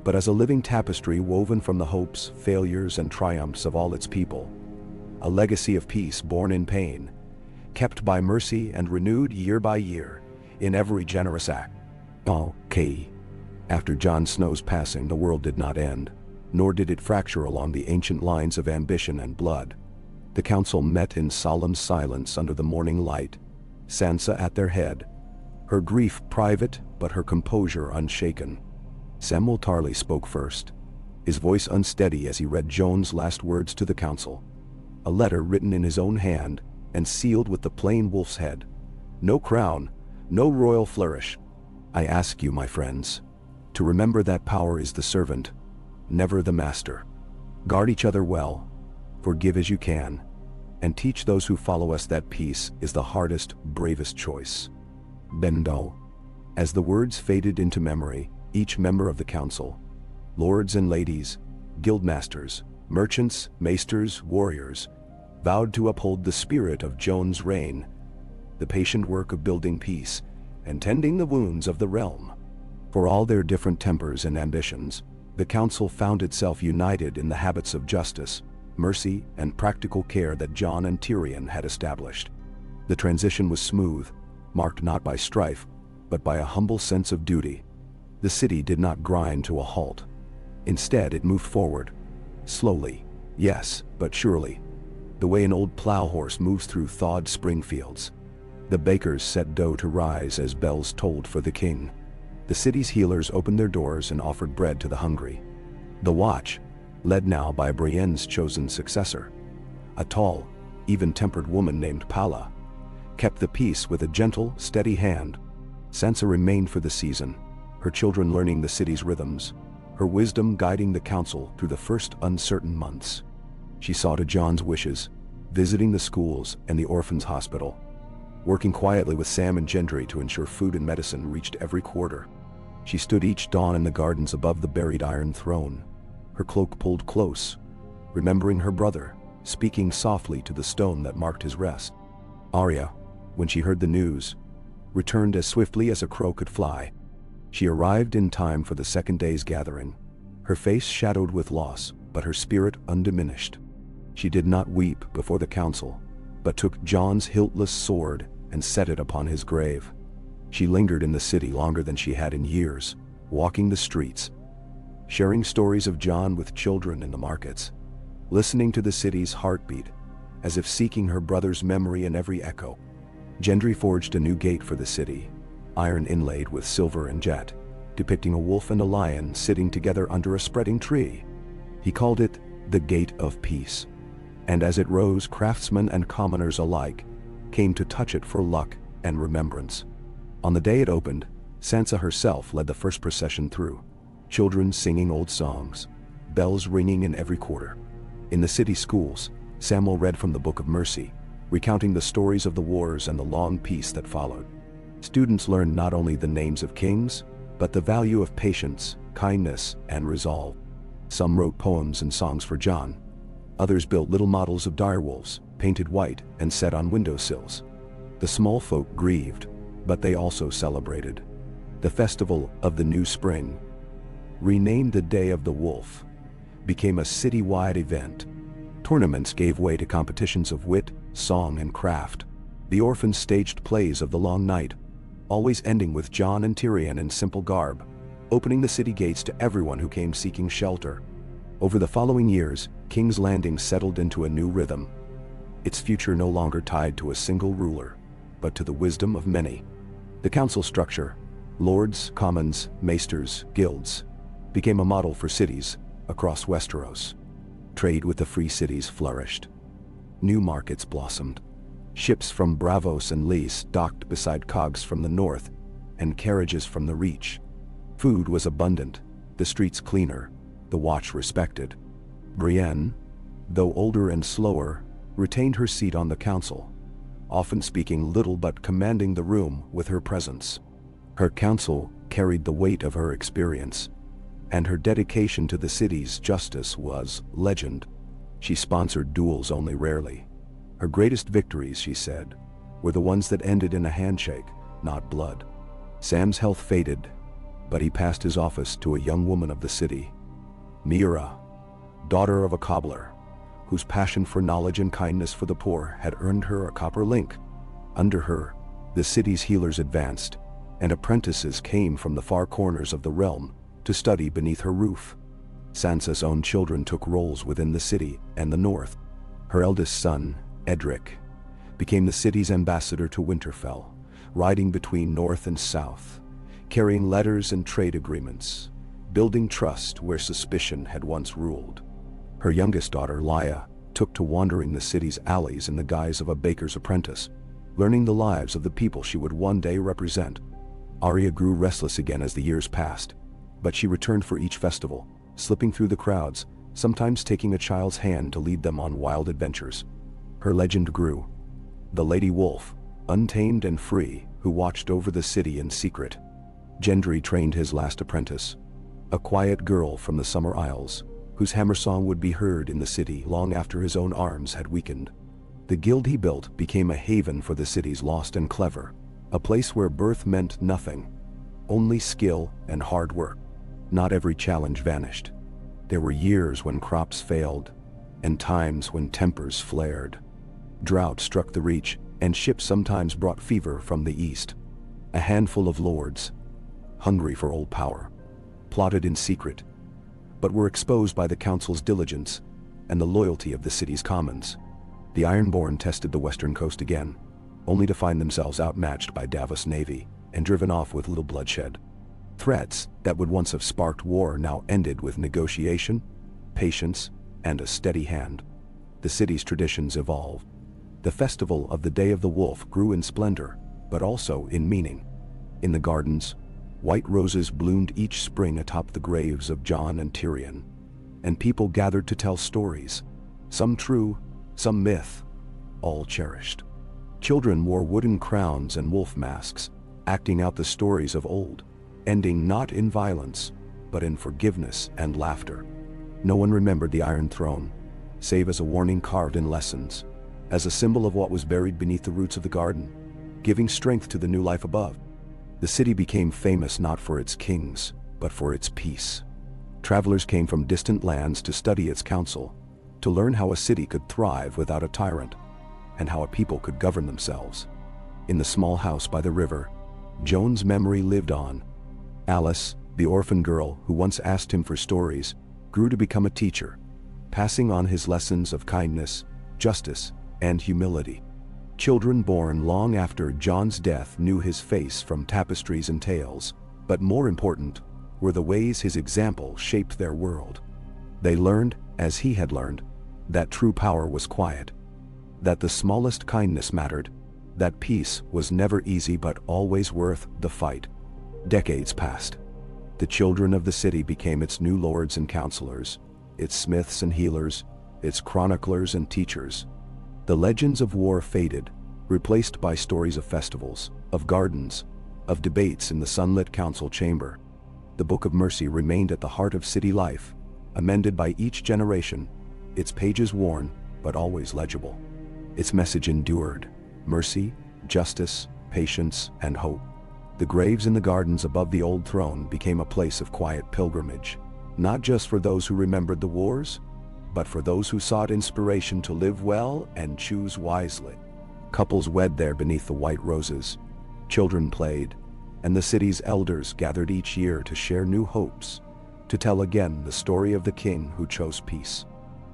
Speaker 1: but as a living tapestry woven from the hopes, failures, and triumphs of all its people. A legacy of peace born in pain, kept by mercy and renewed year by year, in every generous act. Okay. After Jon Snow's passing, the world did not end, nor did it fracture along the ancient lines of ambition and blood. The council met in solemn silence under the morning light, Sansa at their head, her grief private but her composure unshaken. Samwell Tarly spoke first, his voice unsteady as he read Jon's last words to the council. A letter written in his own hand and sealed with the plain wolf's head. No crown, no royal flourish. I ask you, my friends, to remember that power is the servant, never the master. Guard each other well, forgive as you can, and teach those who follow us that peace is the hardest, bravest choice. Bendo. As the words faded into memory, each member of the council, lords and ladies, guildmasters, merchants, maesters, warriors, vowed to uphold the spirit of Jon's reign, the patient work of building peace and tending the wounds of the realm. For all their different tempers and ambitions, the council found itself united in the habits of justice, mercy, and practical care that Jon and Tyrion had established. The transition was smooth, marked not by strife, but by a humble sense of duty. The city did not grind to a halt. Instead, it moved forward. Slowly, yes, but surely. The way an old plow horse moves through thawed spring fields. The bakers set dough to rise as bells tolled for the king. The city's healers opened their doors and offered bread to the hungry. The watch, led now by Brienne's chosen successor, a tall, even-tempered woman named Pala, kept the peace with a gentle, steady hand. Sansa remained for the season, her children learning the city's rhythms, her wisdom guiding the council through the first uncertain months. She saw to Jon's wishes, visiting the schools and the orphans' hospital, working quietly with Sam and Gendry to ensure food and medicine reached every quarter. She stood each dawn in the gardens above the buried Iron Throne, her cloak pulled close, remembering her brother, speaking softly to the stone that marked his rest. Arya, when she heard the news, returned as swiftly as a crow could fly. She arrived in time for the second day's gathering, her face shadowed with loss, but her spirit undiminished. She did not weep before the council, but took Jon's hiltless sword and set it upon his grave. She lingered in the city longer than she had in years, walking the streets, sharing stories of Jon with children in the markets, listening to the city's heartbeat, as if seeking her brother's memory in every echo. Gendry forged a new gate for the city, iron inlaid with silver and jet, depicting a wolf and a lion sitting together under a spreading tree. He called it the Gate of Peace, and as it rose, craftsmen and commoners alike came to touch it for luck and remembrance. On the day it opened, Sansa herself led the first procession through, children singing old songs, bells ringing in every quarter. In the city schools, Samwell read from the Book of Mercy, recounting the stories of the wars and the long peace that followed. Students learned not only the names of kings, but the value of patience, kindness, and resolve. Some wrote poems and songs for Jon. Others built little models of direwolves, painted white and set on windowsills. The small folk grieved, but they also celebrated. The festival of the new spring, renamed the Day of the Wolf, became a city-wide event. Tournaments gave way to competitions of wit, song, and craft. The orphans staged plays of the long night, always ending with Jon and Tyrion in simple garb, opening the city gates to everyone who came seeking shelter. Over the following years, King's Landing settled into a new rhythm, its future no longer tied to a single ruler, but to the wisdom of many. The council structure, lords, commons, maesters, guilds, became a model for cities across Westeros. Trade with the free cities flourished. New markets blossomed. Ships from Braavos and Lys docked beside cogs from the north and carriages from the Reach. Food was abundant, the streets cleaner, the watch respected. Brienne, though older and slower, retained her seat on the council, often speaking little but commanding the room with her presence. Her counsel carried the weight of her experience, and her dedication to the city's justice was legend. She sponsored duels only rarely. Her greatest victories, she said, were the ones that ended in a handshake, not blood. Sam's health faded, but he passed his office to a young woman of the city, Meera, daughter of a cobbler, whose passion for knowledge and kindness for the poor had earned her a copper link. Under her, the city's healers advanced, and apprentices came from the far corners of the realm to study beneath her roof. Sansa's own children took roles within the city and the north. Her eldest son, Edric, became the city's ambassador to Winterfell, riding between north and south, carrying letters and trade agreements, building trust where suspicion had once ruled. Her youngest daughter, Lya, took to wandering the city's alleys in the guise of a baker's apprentice, learning the lives of the people she would one day represent. Arya grew restless again as the years passed, but she returned for each festival, slipping through the crowds, sometimes taking a child's hand to lead them on wild adventures. Her legend grew. The Lady Wolf, untamed and free, who watched over the city in secret. Gendry trained his last apprentice, a quiet girl from the Summer Isles, whose hammer song would be heard in the city long after his own arms had weakened. The guild he built became a haven for the city's lost and clever, a place where birth meant nothing, only skill and hard work. Not every challenge vanished. There were years when crops failed, and times when tempers flared. Drought struck the Reach, and ships sometimes brought fever from the east. A handful of lords, hungry for old power, plotted in secret, but were exposed by the council's diligence and the loyalty of the city's commons. The Ironborn tested the western coast again, only to find themselves outmatched by Davos' navy and driven off with little bloodshed. Threats that would once have sparked war now ended with negotiation, patience, and a steady hand. The city's traditions evolved. The festival of the Day of the Wolf grew in splendor, but also in meaning. In the gardens, white roses bloomed each spring atop the graves of Jon and Tyrion, and people gathered to tell stories, some true, some myth, all cherished. Children wore wooden crowns and wolf masks, acting out the stories of old, ending not in violence, but in forgiveness and laughter. No one remembered the Iron Throne, save as a warning carved in lessons, as a symbol of what was buried beneath the roots of the garden, giving strength to the new life above. The city became famous not for its kings, but for its peace. Travelers came from distant lands to study its council, to learn how a city could thrive without a tyrant, and how a people could govern themselves. In the small house by the river, Joan's memory lived on. Alice, the orphan girl who once asked him for stories, grew to become a teacher, passing on his lessons of kindness, justice, and humility. Children born long after Jon's death knew his face from tapestries and tales, but more important were the ways his example shaped their world. They learned, as he had learned, that true power was quiet, that the smallest kindness mattered, that peace was never easy but always worth the fight. Decades passed. The children of the city became its new lords and counselors, its smiths and healers, its chroniclers and teachers. The legends of war faded, replaced by stories of festivals, of gardens, of debates in the sunlit council chamber. The Book of Mercy remained at the heart of city life, amended by each generation, its pages worn, but always legible. Its message endured: mercy, justice, patience, and hope. The graves in the gardens above the old throne became a place of quiet pilgrimage, not just for those who remembered the wars, but for those who sought inspiration to live well and choose wisely. Couples wed there beneath the white roses, children played, and the city's elders gathered each year to share new hopes, to tell again the story of the king who chose peace.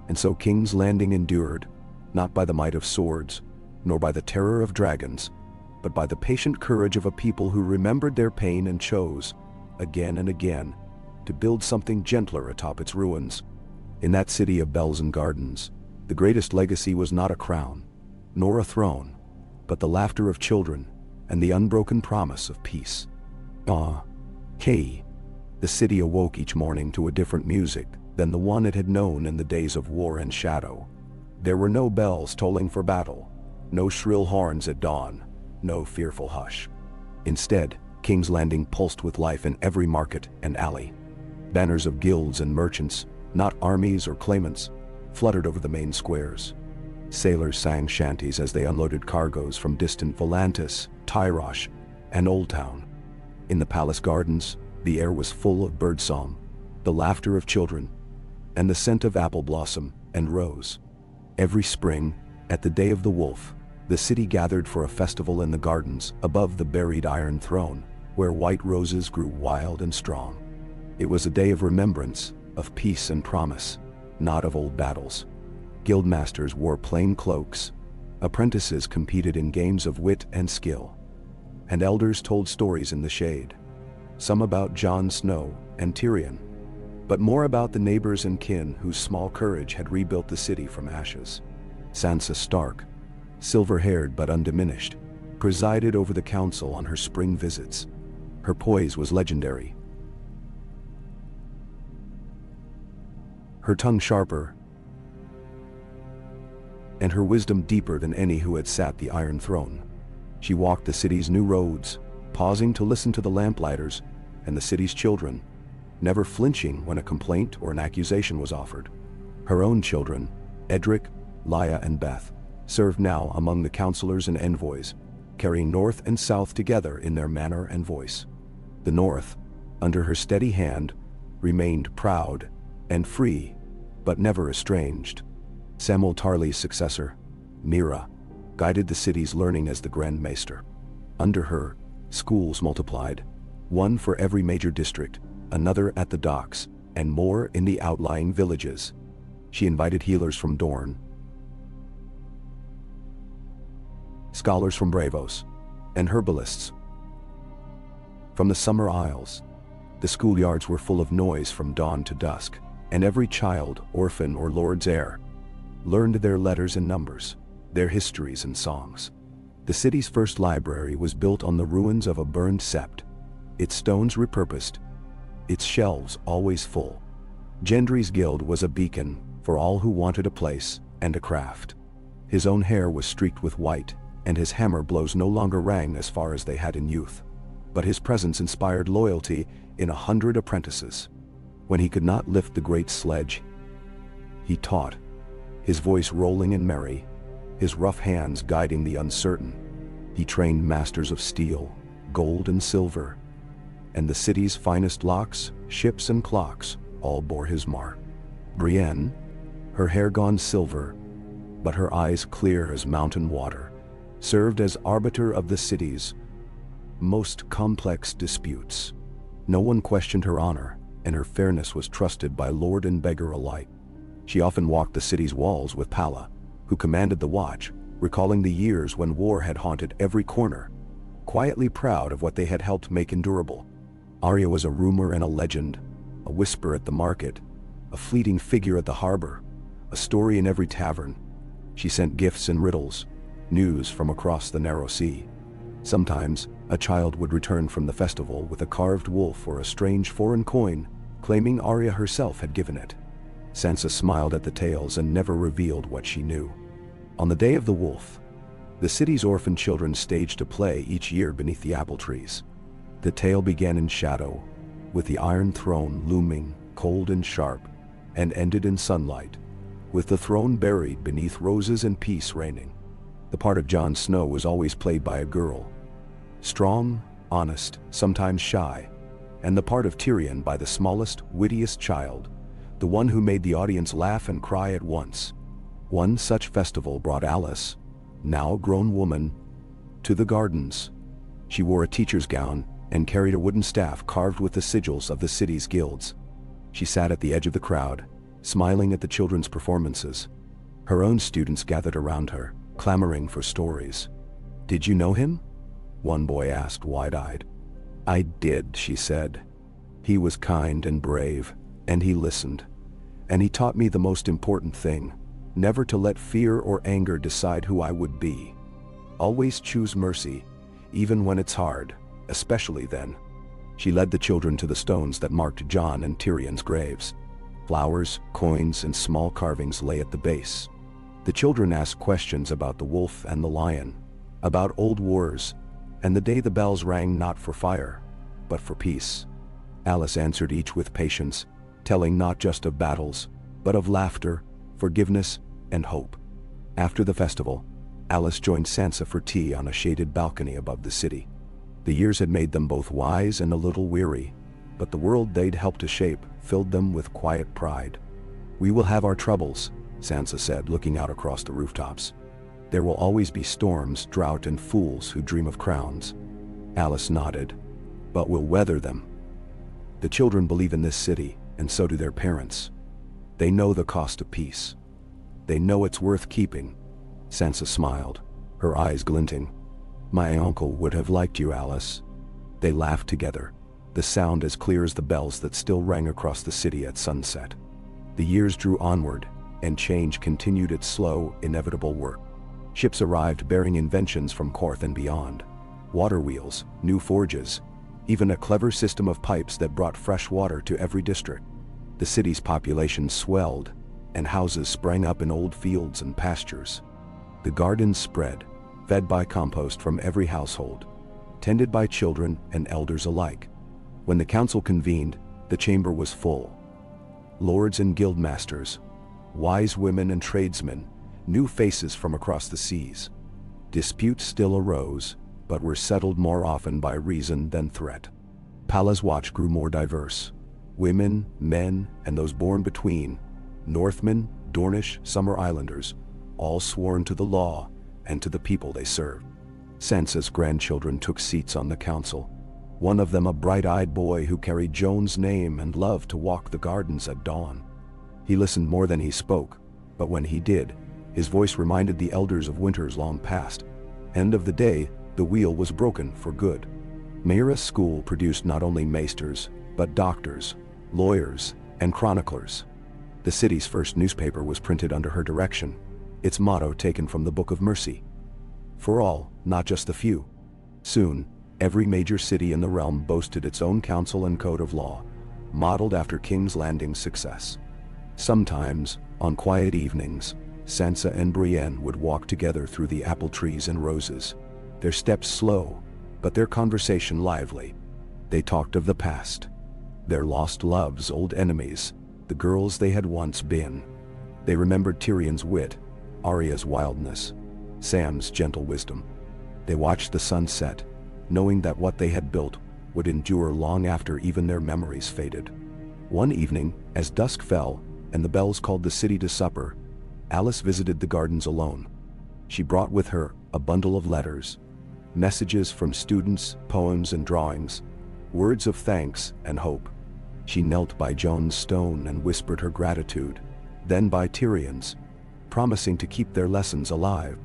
Speaker 1: And so King's Landing endured, not by the might of swords, nor by the terror of dragons, but by the patient courage of a people who remembered their pain and chose, again and again, to build something gentler atop its ruins. In that city of bells and gardens, the greatest legacy was not a crown, nor a throne, but the laughter of children and the unbroken promise of peace. The city awoke each morning to a different music than the one it had known in the days of war and shadow. There were no bells tolling for battle, no shrill horns at dawn, no fearful hush. Instead, King's Landing pulsed with life in every market and alley. Banners of guilds and merchants, not armies or claimants, fluttered over the main squares. Sailors sang shanties as they unloaded cargoes from distant Volantis, Tyrosh, and Old Town. In the palace gardens, the air was full of birdsong, the laughter of children, and the scent of apple blossom and rose. Every spring, at the Day of the Wolf, the city gathered for a festival in the gardens above the buried Iron Throne, where white roses grew wild and strong. It was a day of remembrance, of peace and promise, not of old battles. Guildmasters wore plain cloaks, apprentices competed in games of wit and skill, and elders told stories in the shade, some about Jon Snow and Tyrion, but more about the neighbors and kin whose small courage had rebuilt the city from ashes. Sansa Stark, silver-haired but undiminished, presided over the council on her spring visits. Her poise was legendary, her tongue sharper, and her wisdom deeper than any who had sat the Iron Throne. She walked the city's new roads, pausing to listen to the lamplighters and the city's children, never flinching when a complaint or an accusation was offered. Her own children, Edric, Lya, and Beth, served now among the counselors and envoys, carrying North and South together in their manner and voice. The North, under her steady hand, remained proud and free, but never estranged. Samwell Tarly's successor, Mira, guided the city's learning as the Grand Maester. Under her, schools multiplied, one for every major district, another at the docks, and more in the outlying villages. She invited healers from Dorne, scholars from Bravos, and herbalists from the Summer Isles. The schoolyards were full of noise from dawn to dusk, and every child, orphan or lord's heir, learned their letters and numbers, their histories and songs. The city's first library was built on the ruins of a burned sept, its stones repurposed, its shelves always full. Gendry's Guild was a beacon for all who wanted a place and a craft. His own hair was streaked with white, and his hammer blows no longer rang as far as they had in youth. But his presence inspired loyalty in 100 apprentices. When he could not lift the great sledge, he taught, his voice rolling and merry, his rough hands guiding the uncertain. He trained masters of steel, gold and silver, and the city's finest locks, ships and clocks all bore his mark. Brienne, her hair gone silver, but her eyes clear as mountain water, served as arbiter of the city's most complex disputes. No one questioned her honor, and her fairness was trusted by lord and beggar alike. She often walked the city's walls with Palla, who commanded the watch, recalling the years when war had haunted every corner, quietly proud of what they had helped make endurable. Arya was a rumor and a legend, a whisper at the market, a fleeting figure at the harbor, a story in every tavern. She sent gifts and riddles, news from across the narrow sea. Sometimes, a child would return from the festival with a carved wolf or a strange foreign coin, claiming Arya herself had given it. Sansa smiled at the tales and never revealed what she knew. On the day of the wolf, the city's orphan children staged a play each year beneath the apple trees. The tale began in shadow, with the Iron Throne looming, cold and sharp, and ended in sunlight, with the throne buried beneath roses and peace reigning. The part of Jon Snow was always played by a girl, strong, honest, sometimes shy, and the part of Tyrion by the smallest, wittiest child, the one who made the audience laugh and cry at once. One such festival brought Alice, now a grown woman, to the gardens. She wore a teacher's gown and carried a wooden staff carved with the sigils of the city's guilds. She sat at the edge of the crowd, smiling at the children's performances. Her own students gathered around her, clamoring for stories. "Did you know him?" one boy asked, wide-eyed. "I did," she said. "He was kind and brave, and he listened. And he taught me the most important thing, never to let fear or anger decide who I would be. Always choose mercy, even when it's hard, especially then." She led the children to the stones that marked Jon and Tyrion's graves. Flowers, coins, and small carvings lay at the base. The children asked questions about the wolf and the lion, about old wars, and the day the bells rang not for fire, but for peace. Alice answered each with patience, telling not just of battles, but of laughter, forgiveness, and hope. After the festival, Alice joined Sansa for tea on a shaded balcony above the city. The years had made them both wise and a little weary, but the world they'd helped to shape filled them with quiet pride. "We will have our troubles," Sansa said, looking out across the rooftops. "There will always be storms, drought, and fools who dream of crowns." Alice nodded. "But we'll weather them." The children believe in this city, and so do their parents. They know the cost of peace. They know it's worth keeping. Sansa smiled, her eyes glinting. "My uncle would have liked you, Alice." They laughed together, the sound as clear as the bells that still rang across the city at sunset. The years drew onward, and change continued its slow, inevitable work. Ships arrived bearing inventions from Korth and beyond. Water wheels, new forges, even a clever system of pipes that brought fresh water to every district. The city's population swelled, and houses sprang up in old fields and pastures. The gardens spread, fed by compost from every household, tended by children and elders alike. When the council convened, the chamber was full. Lords and guild masters, wise women and tradesmen, new faces from across the seas. Disputes still arose, but were settled more often by reason than threat. Palla's watch grew more diverse. Women, men, and those born between, Northmen, Dornish, Summer Islanders, all sworn to the law and to the people they served. Sansa's grandchildren took seats on the council, one of them a bright-eyed boy who carried Joan's name and loved to walk the gardens at dawn. He listened more than he spoke, but when he did, his voice reminded the elders of winters long past. End of the day, the wheel was broken for good. Meera's school produced not only maesters, but doctors, lawyers, and chroniclers. The city's first newspaper was printed under her direction, its motto taken from the Book of Mercy. For all, not just the few. Soon, every major city in the realm boasted its own council and code of law, modeled after King's Landing's success. Sometimes, on quiet evenings, Sansa and Brienne would walk together through the apple trees and roses, their steps slow, but their conversation lively. They talked of the past, their lost loves, old enemies, the girls they had once been. They remembered Tyrion's wit, Arya's wildness, Sam's gentle wisdom. They watched the sun set, knowing that what they had built would endure long after even their memories faded. One evening, as dusk fell and the bells called the city to supper, Alice visited the gardens alone. She brought with her a bundle of letters, messages from students, poems and drawings, words of thanks and hope. She knelt by Jon's stone and whispered her gratitude, then by Tyrion's, promising to keep their lessons alive.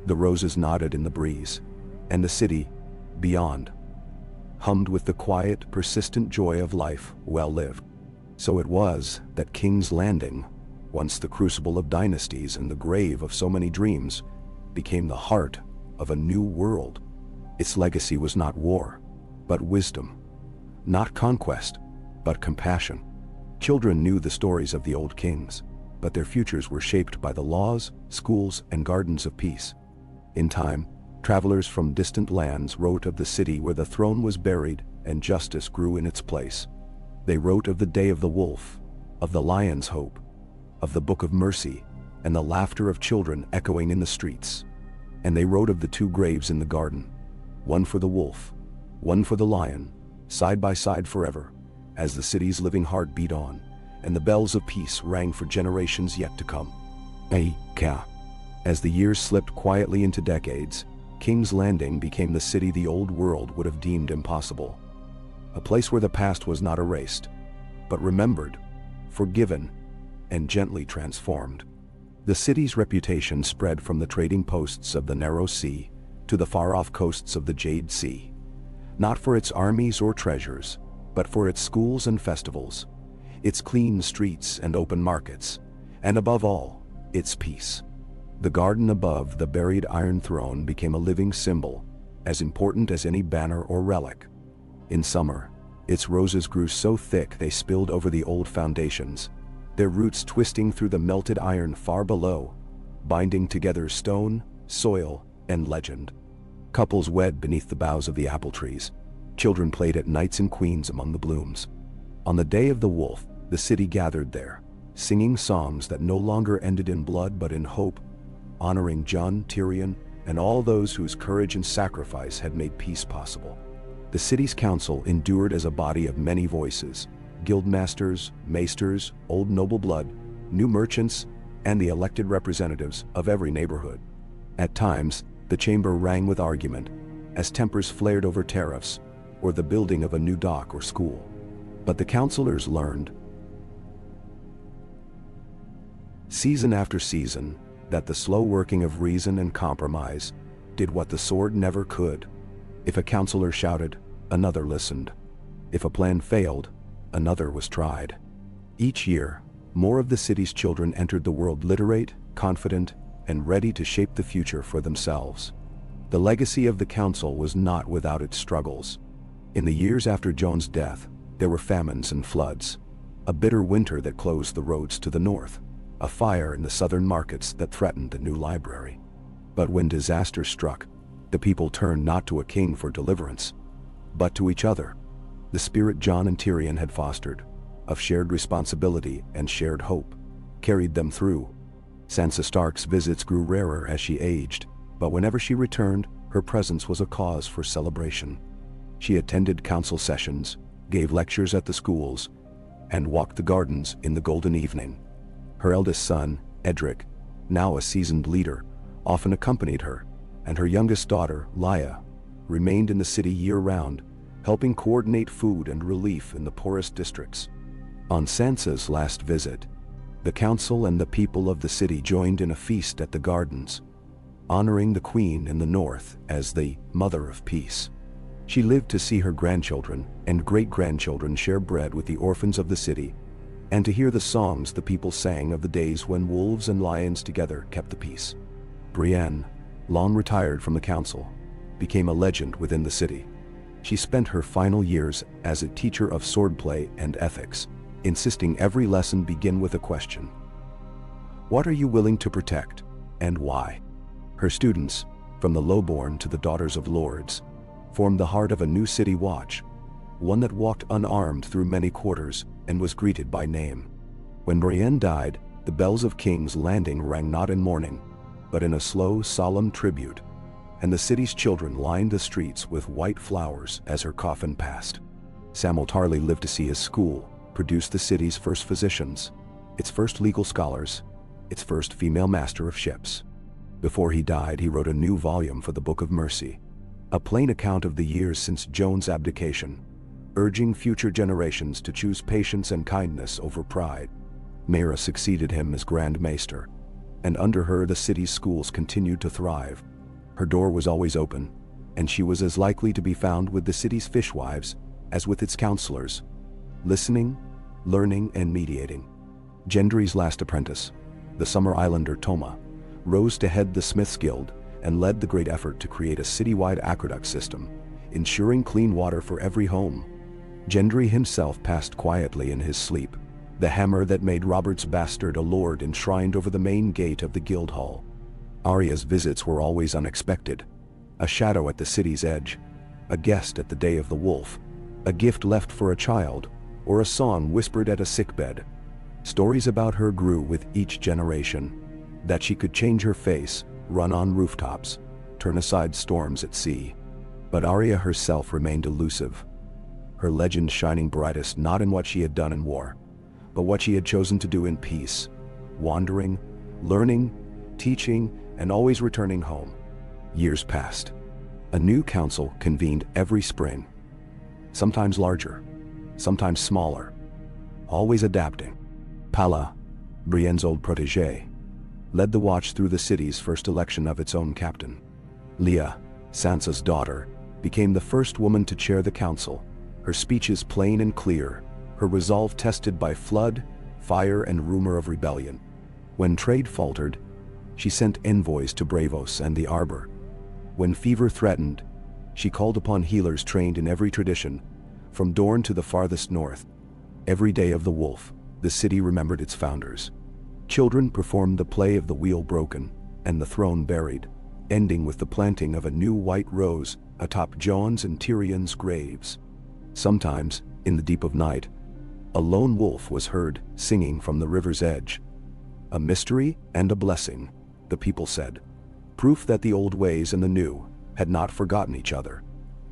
Speaker 1: The roses nodded in the breeze, and the city, beyond, hummed with the quiet, persistent joy of life well lived. So it was that King's Landing, once the crucible of dynasties and the grave of so many dreams, became the heart of a new world. Its legacy was not war, but wisdom. Not conquest, but compassion. Children knew the stories of the old kings, but their futures were shaped by the laws, schools, and gardens of peace. In time, travelers from distant lands wrote of the city where the throne was buried and justice grew in its place. They wrote of the day of the wolf, of the lion's hope, of the book of mercy, and the laughter of children echoing in the streets. And they wrote of the two graves in the garden, one for the wolf, one for the lion, side by side forever, as the city's living heart beat on, and the bells of peace rang for generations yet to come. As the years slipped quietly into decades, King's Landing became the city the old world would have deemed impossible. A place where the past was not erased, but remembered, forgiven, and gently transformed. The city's reputation spread from the trading posts of the Narrow Sea to the far-off coasts of the Jade Sea, not for its armies or treasures, but for its schools and festivals, its clean streets and open markets, and above all, its peace. The garden above the buried Iron Throne became a living symbol, as important as any banner or relic. In summer, its roses grew so thick they spilled over the old foundations, their roots twisting through the melted iron far below, binding together stone, soil, and legend. Couples wed beneath the boughs of the apple trees. Children played at knights and queens among the blooms. On the day of the wolf, the city gathered there, singing songs that no longer ended in blood but in hope, honoring Jon, Tyrion, and all those whose courage and sacrifice had made peace possible. The city's council endured as a body of many voices, guildmasters, maesters, old noble blood, new merchants, and the elected representatives of every neighborhood. At times, the chamber rang with argument, as tempers flared over tariffs, or the building of a new dock or school. But the councilors learned, season after season, that the slow working of reason and compromise did what the sword never could. If a councilor shouted, another listened. If a plan failed, another was tried. Each year, more of the city's children entered the world literate, confident, and ready to shape the future for themselves. The legacy of the council was not without its struggles. In the years after Jon's death, there were famines and floods, a bitter winter that closed the roads to the north, a fire in the southern markets that threatened the new library. But when disaster struck, the people turned not to a king for deliverance, but to each other. The spirit Jon and Tyrion had fostered, of shared responsibility and shared hope, carried them through. Sansa Stark's visits grew rarer as she aged, but whenever she returned, her presence was a cause for celebration. She attended council sessions, gave lectures at the schools, and walked the gardens in the golden evening. Her eldest son, Edric, now a seasoned leader, often accompanied her, and her youngest daughter, Lya, remained in the city year-round, helping coordinate food and relief in the poorest districts. On Sansa's last visit, the council and the people of the city joined in a feast at the gardens, honoring the Queen in the north as the Mother of Peace. She lived to see her grandchildren and great-grandchildren share bread with the orphans of the city, and to hear the songs the people sang of the days when wolves and lions together kept the peace. Brienne, long retired from the council, became a legend within the city. She spent her final years as a teacher of swordplay and ethics, insisting every lesson begin with a question. What are you willing to protect, and why? Her students, from the lowborn to the daughters of lords, formed the heart of a new city watch, one that walked unarmed through many quarters and was greeted by name. When Brienne died, the bells of King's Landing rang not in mourning, but in a slow, solemn tribute, and the city's children lined the streets with white flowers as her coffin passed. Samuel Tarly lived to see his school produce the city's first physicians, its first legal scholars, its first female master of ships. Before he died, he wrote a new volume for the Book of Mercy, a plain account of the years since Joan's abdication, urging future generations to choose patience and kindness over pride. Meera succeeded him as Grand Maester, and under her the city's schools continued to thrive. Her door was always open, and she was as likely to be found with the city's fishwives as with its counselors, listening, learning, and mediating. Gendry's last apprentice, the Summer Islander Toma, rose to head the Smiths Guild and led the great effort to create a citywide aqueduct system, ensuring clean water for every home. Gendry himself passed quietly in his sleep, the hammer that made Robert's bastard a lord enshrined over the main gate of the guild hall. Arya's visits were always unexpected, a shadow at the city's edge, a guest at the Day of the Wolf, a gift left for a child, or a song whispered at a sickbed. Stories about her grew with each generation, that she could change her face, run on rooftops, turn aside storms at sea. But Arya herself remained elusive, her legend shining brightest not in what she had done in war, but what she had chosen to do in peace, wandering, learning, teaching, and always returning home. Years passed. A new council convened every spring, sometimes larger, sometimes smaller, always adapting. Pala, Brienne's old protégé, led the watch through the city's first election of its own captain. Leah, Sansa's daughter, became the first woman to chair the council, her speeches plain and clear, her resolve tested by flood, fire, and rumor of rebellion. When trade faltered, she sent envoys to Braavos and the Arbor. When fever threatened, she called upon healers trained in every tradition, from Dorne to the farthest north. Every day of the Wolf, the city remembered its founders. Children performed the play of the wheel broken and the throne buried, ending with the planting of a new white rose atop Jon's and Tyrion's graves. Sometimes, in the deep of night, a lone wolf was heard singing from the river's edge. A mystery and a blessing, the people said, proof that the old ways and the new had not forgotten each other.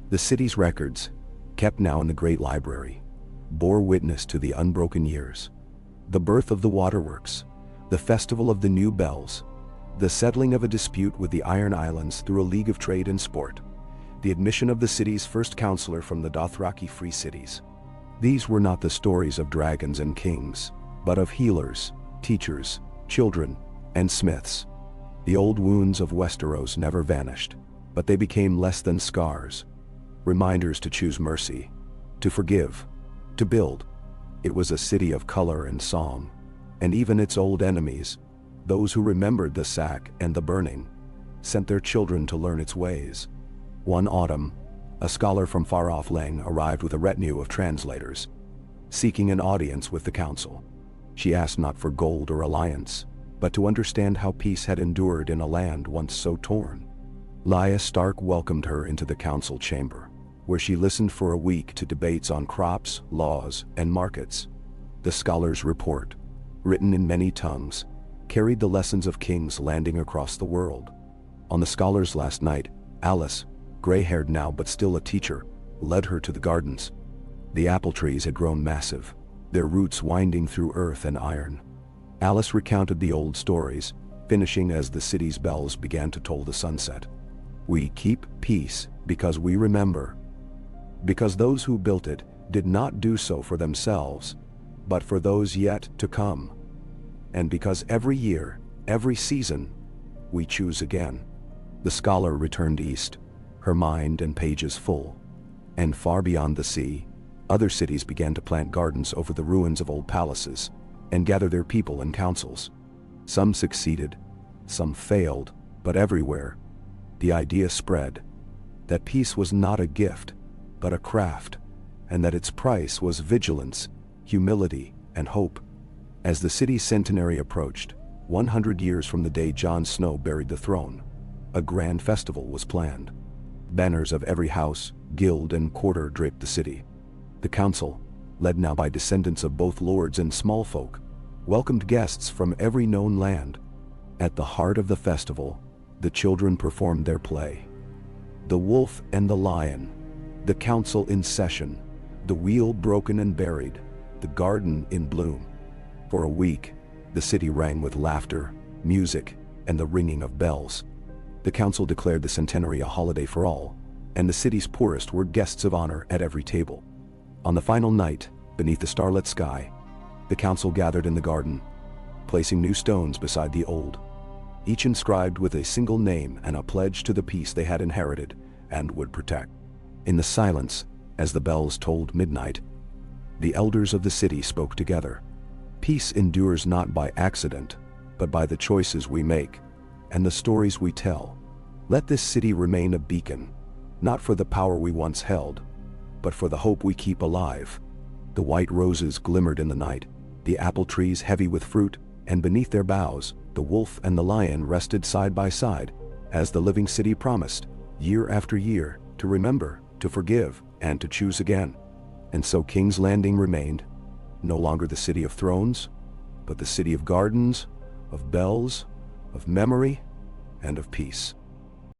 Speaker 1: The city's records, kept now in the great library, bore witness to the unbroken years. The birth of the waterworks, the festival of the new bells, the settling of a dispute with the Iron Islands through a league of trade and sport, the admission of the city's first counselor from the Dothraki Free Cities. These were not the stories of dragons and kings, but of healers, teachers, children, and smiths. The old wounds of Westeros never vanished, but they became less than scars, reminders to choose mercy, to forgive, to build. It was a city of color and song, and even its old enemies, those who remembered the sack and the burning, sent their children to learn its ways. One autumn, a scholar from far-off Leng arrived with a retinue of translators, seeking an audience with the council. She asked not for gold or alliance, but to understand how peace had endured in a land once so torn. Lya Stark welcomed her into the council chamber, where she listened for a week to debates on crops, laws, and markets. The scholar's report, written in many tongues, carried the lessons of King's Landing across the world. On the scholar's last night, Alice, gray-haired now but still a teacher, led her to the gardens. The apple trees had grown massive, their roots winding through earth and iron. Alice recounted the old stories, finishing as the city's bells began to toll the sunset. We keep peace because we remember. Because those who built it did not do so for themselves, but for those yet to come. And because every year, every season, we choose again. The scholar returned east, her mind and pages full. And far beyond the sea, other cities began to plant gardens over the ruins of old palaces and gather their people in councils. Some succeeded, some failed, but everywhere, the idea spread that peace was not a gift, but a craft, and that its price was vigilance, humility, and hope. As the city's centenary approached, 100 years from the day Jon Snow buried the throne, a grand festival was planned. Banners of every house, guild and quarter draped the city. The council, led now by descendants of both lords and small folk, welcomed guests from every known land. At the heart of the festival, the children performed their play. The wolf and the lion, the council in session, the wheel broken and buried, the garden in bloom. For a week, the city rang with laughter, music, and the ringing of bells. The council declared the centenary a holiday for all, and the city's poorest were guests of honor at every table. On the final night, beneath the starlit sky, the council gathered in the garden, placing new stones beside the old, each inscribed with a single name and a pledge to the peace they had inherited and would protect. In the silence, as the bells tolled midnight, the elders of the city spoke together. Peace endures not by accident, but by the choices we make and the stories we tell. Let this city remain a beacon, not for the power we once held, but for the hope we keep alive. The white roses glimmered in the night, the apple trees heavy with fruit, and beneath their boughs, the wolf and the lion rested side by side, as the living city promised, year after year, to remember, to forgive, and to choose again. And so King's Landing remained, no longer the city of thrones, but the city of gardens, of bells, of memory, and of peace.